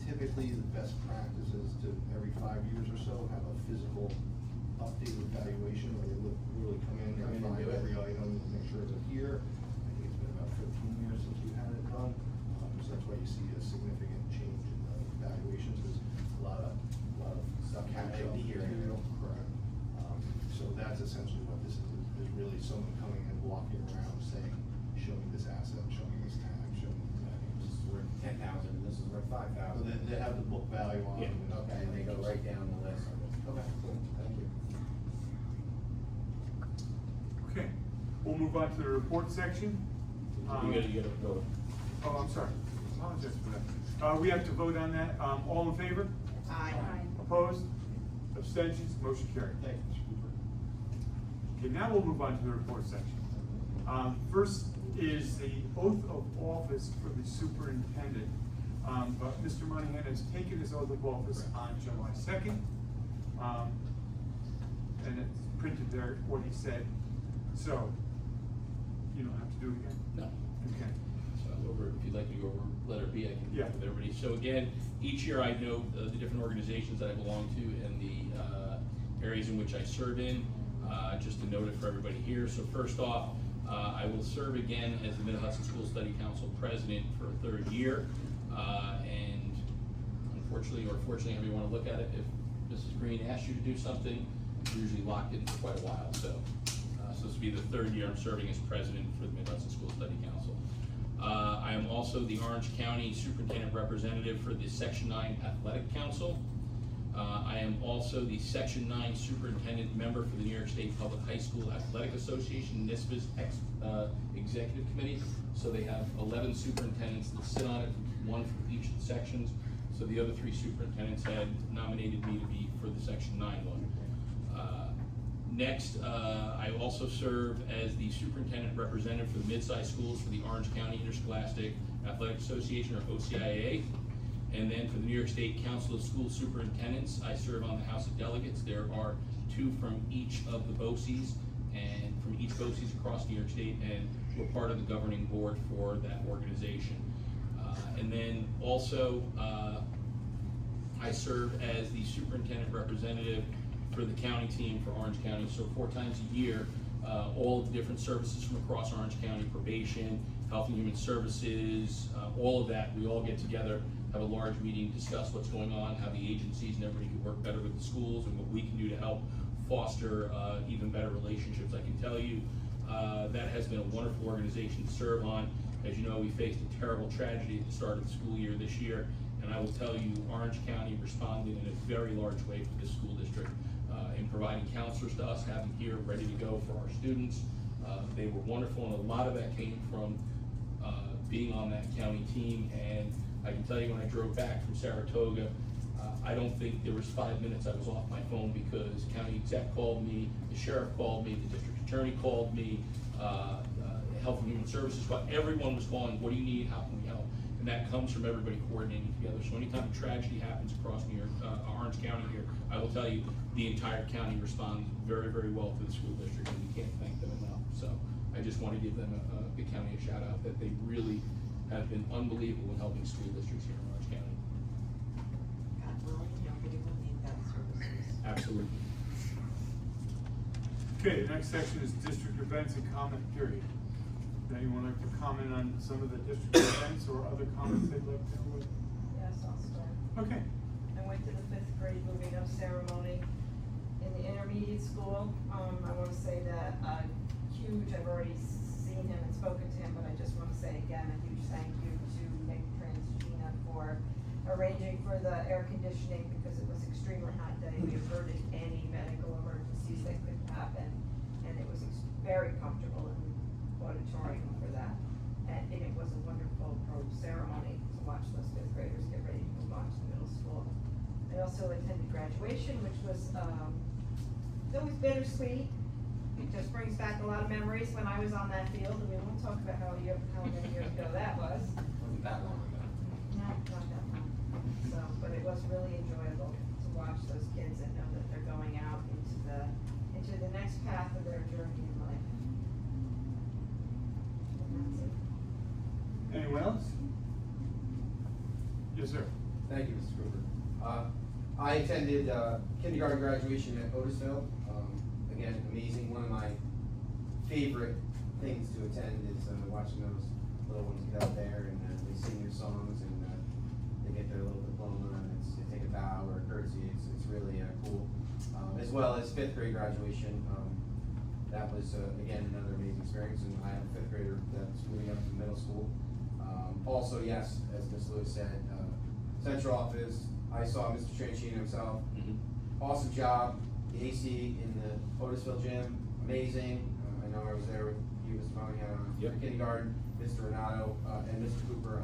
Typically, the best practice is to, every 5 years or so, have a physical updated valuation, where they really come in and find
do it.
every item, and make sure it's here. I think it's been about 15 years since we had it done, so that's why you see a significant change in the valuations, because a lot of
Stuff
catch
can
up
be here.
material. Correct. So that's essentially what this is is really someone coming and walking around saying, show me this asset, show me this tag, show me that.
This is worth 10,000, and this is worth 5,000.
So they have the book value on
Yeah,
them.
okay, and they go right down the list. Okay, cool, thank you.
Okay, we'll move on to the report section.
You gotta go.
Oh, I'm sorry, apologize for that. We have to vote on that, all in favor?
Aye.
Opposed? Abstentions? Motion carried.
Thank you, Mr. Cooper.
Okay, now we'll move on to the report section. First is the oath of office for the superintendent. But Mr. Monahan has taken his oath of office on July 2nd. And it's printed there what he said. So, you don't have to do it again?
No.
Okay.
So if you'd like to go over letter B, I can
Yeah.
with everybody. So again, each year I note the different organizations that I belong to and the areas in which I serve in, just to note it for everybody here. So first off, I will serve again as the Mid-Hudson School Study Council President for a third year. And unfortunately, or fortunately, however you want to look at it, if Mrs. Green asks you to do something, you're usually locked in for quite a while. So this will be the third year I'm serving as president for the Mid-Hudson School Study Council. I am also the Orange County Superintendent Representative for the Section 9 Athletic Council. I am also the Section 9 Superintendent Member for the New York State Public High School Athletic Association, NISBA's Executive Committee. So they have 11 superintendents that sit on it, one for each of the sections. So the other 3 superintendents had nominated me to be for the Section 9 one. Next, I also serve as the superintendent representative for the mid-sized schools for the Orange County Interscholastic Athletic Association, or OCIAA. And then for the New York State Council of School Superintendents, I serve on the House of Delegates. There are 2 from each of the BOCES, and from each BOCES across New York State, and we're part of the governing board for that organization. And then also, I serve as the superintendent representative for the county team for Orange County. So 4 times a year, all of the different services from across Orange County, probation, health and human services, all of that, we all get together, have a large meeting, discuss what's going on, how the agencies and everybody can work better with the schools, and what we can do to help foster even better relationships. I can tell you that has been a wonderful organization to serve on. As you know, we faced a terrible tragedy at the start of the school year this year, and I will tell you, Orange County responded in a very large way for this school district in providing counselors to us, having here ready to go for our students. They were wonderful, and a lot of that came from being on that county team. And I can tell you, when I drove back from Saratoga, I don't think there was 5 minutes I was off my phone, because county exec called me, the sheriff called me, the district attorney called me, Health and Human Services, everyone was calling, what do you need, how can we help? And that comes from everybody coordinating together. So anytime a tragedy happens across New York, Orange County here, I will tell you, the entire county responds very, very well to the school district, and we can't thank them enough. So I just want to give them the county a shout out, that they really have been unbelievable in helping school districts here in Orange County.
God willing, nobody will need that services.
Absolutely.
Okay, the next section is district events and comment period. Does anyone like to comment on some of the district events or other comments they'd like to?
Yes, I'll start.
Okay.
I went to the 5th grade moving up ceremony in the intermediate school. I want to say that I've already seen him and spoken to him, but I just want to say again, a huge thank you to Nick Transgina for arranging for the air conditioning, because it was extremely hot day. We averted any medical emergencies that could happen, and it was very comfortable in the auditorium for that. And it was a wonderful ceremony to watch those 5th graders get ready to move on to the middle school. I also attended graduation, which was, it was bittersweet. It just brings back a lot of memories when I was on that field, and we won't talk about how many years ago that was.
Wasn't that long ago.
No, not that long. So, but it was really enjoyable to watch those kids and know that they're going out into the next path of their journey in life. And that's it.
Anyone else? Yes, sir.
Thank you, Mr. Cooper. I attended kindergarten graduation at Otisville. Again, amazing. One of my favorite things to attend is watching those little ones get out there and they sing their songs, and they get their little diploma, and they take a bow or a courtesy. It's really cool. As well as 5th grade graduation. that was, again, another amazing experience, and I have a fifth grader that's moving up to middle school. Also, yes, as Ms. Lewis said, central office, I saw Mr. Tranchino himself. Awesome job. The AC in the Otisville gym, amazing. I know I was there with you, Mr. Monahan, on kindergarten, Mr. Renato, and Mr. Cooper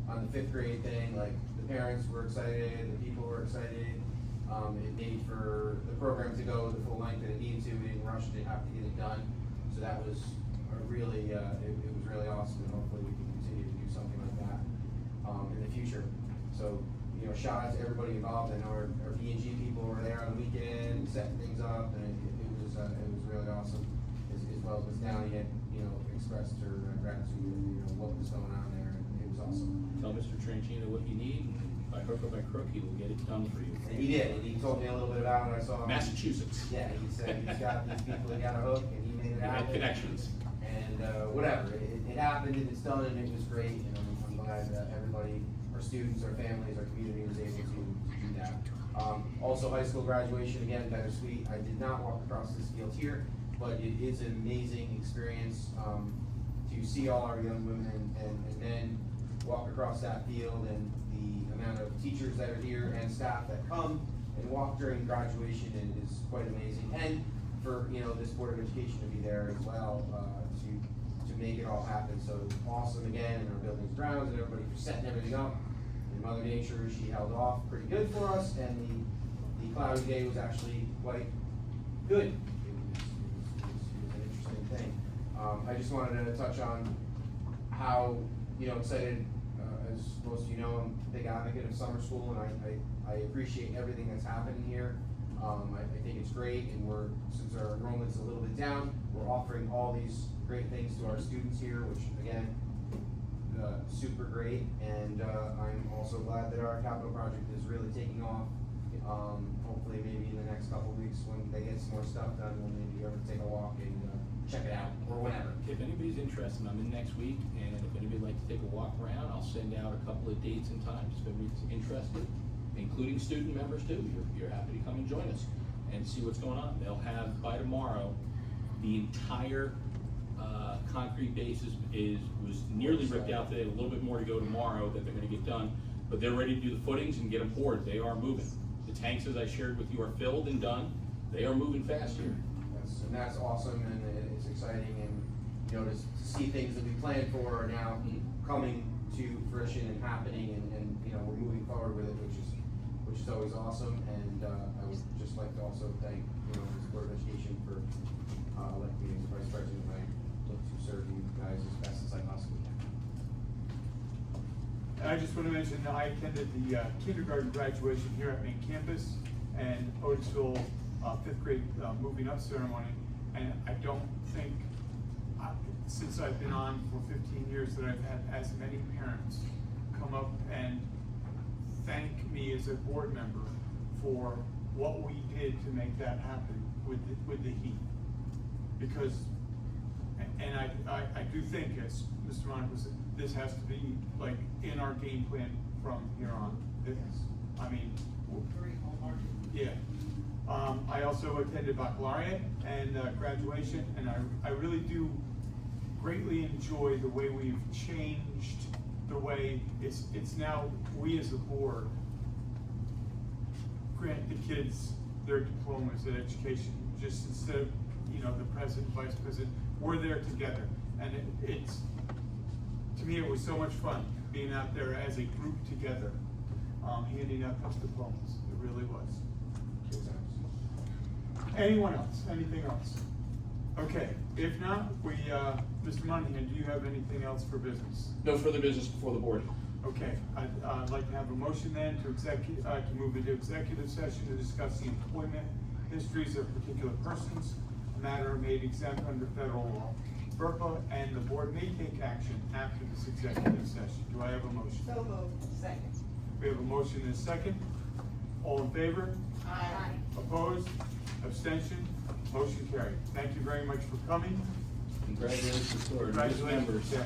on the fifth grade thing. Like, the parents were excited, the people were excited. It made for the program to go the full length that it needed to. We didn't rush to have to get it done. So that was a really, it was really awesome, and hopefully we can continue to do something like that in the future. So, you know, shout out to everybody involved. I know our B&G people were there on the weekend, setting things up, and it was really awesome. As well as Ms. Downey had, you know, expressed her gratitude and, you know, what was going on there, and it was awesome.
Tell Mr. Tranchino what you need, and by hook or by crook, he will get it done for you.
And he did, and he told me a little bit about it. I saw him.
Massachusetts.
Yeah, he said he's got these people that got a hook, and he made it
He had
happen.
connections.
And whatever, it happened, and it's done, and it was great, and I'm glad that everybody, our students, our families, our community was able to do that. Also, high school graduation, again, bittersweet. I did not walk across this field here, but it is an amazing experience to see all our young women and men walk across that field, and the amount of teachers that are here and staff that come and walk during graduation is quite amazing. And for, you know, this Board of Education to be there as well, to make it all happen. So awesome again, and our buildings, grounds, and everybody for setting everything up. And Mother Nature, she held off pretty good for us, and the cloudy day was actually quite good. It was an interesting thing. I just wanted to touch on how, you know, excited, as most of you know, I'm a big advocate of summer school, and I appreciate everything that's happening here. I think it's great, and since our enrollment's a little bit down, we're offering all these great things to our students here, which again, super great. And I'm also glad that our capital project is really taking off. Hopefully maybe in the next couple of weeks when they get some more stuff done, we'll maybe ever take a walk and check it out, or whatever.
If anybody's interested, I'm in next week, and if anybody'd like to take a walk around, I'll send out a couple of dates and times. If anybody's interested, including student members too, you're happy to come and join us and see what's going on. They'll have, by tomorrow, the entire concrete base was nearly ripped out today, a little bit more to go tomorrow that they're gonna get done, but they're ready to do the footings and get them poured. They are moving. The tanks, as I shared with you, are filled and done. They are moving fast here.
And that's awesome, and it's exciting, and, you know, to see things that we planned for are now coming to fruition and happening, and you know, we're moving forward with it, which is always awesome. And I would just like to also thank, you know, the Board of Education for electing me as Vice President. I look to serve you guys as best as I possibly can.
I just want to mention that I attended the kindergarten graduation here at main campus and Otisville fifth grade moving up ceremony, and I don't think, since I've been on for 15 years, that I've had as many parents come up and thank me as a board member for what we did to make that happen with the heat. Because, and I do think, as Mr. Monaco said, this has to be like in our game plan from here on. I mean, yeah. I also attended baccalaureate and graduation, and I really do greatly enjoy the way we've changed the way it's now we as a board grant the kids their diplomas in education, just instead of, you know, the president, vice president, we're there together. And it's, to me, it was so much fun being out there as a group together, handing out those diplomas. It really was. Anyone else? Anything else? Okay, if not, Mr. Monahan, do you have anything else for business?
No further business before the board.
Okay, I'd like to have a motion then to move into executive session to discuss the employment histories of particular persons, a matter made exempt under federal law. FERPA and the board may take action after this executive session. Do I have a motion?
So moved. Second.
We have a motion and a second. All in favor?
Aye.
Opposed? Abstention? Motion carried. Thank you very much for coming.
Congratulations to our newest
Congratulations.
members.
Yeah.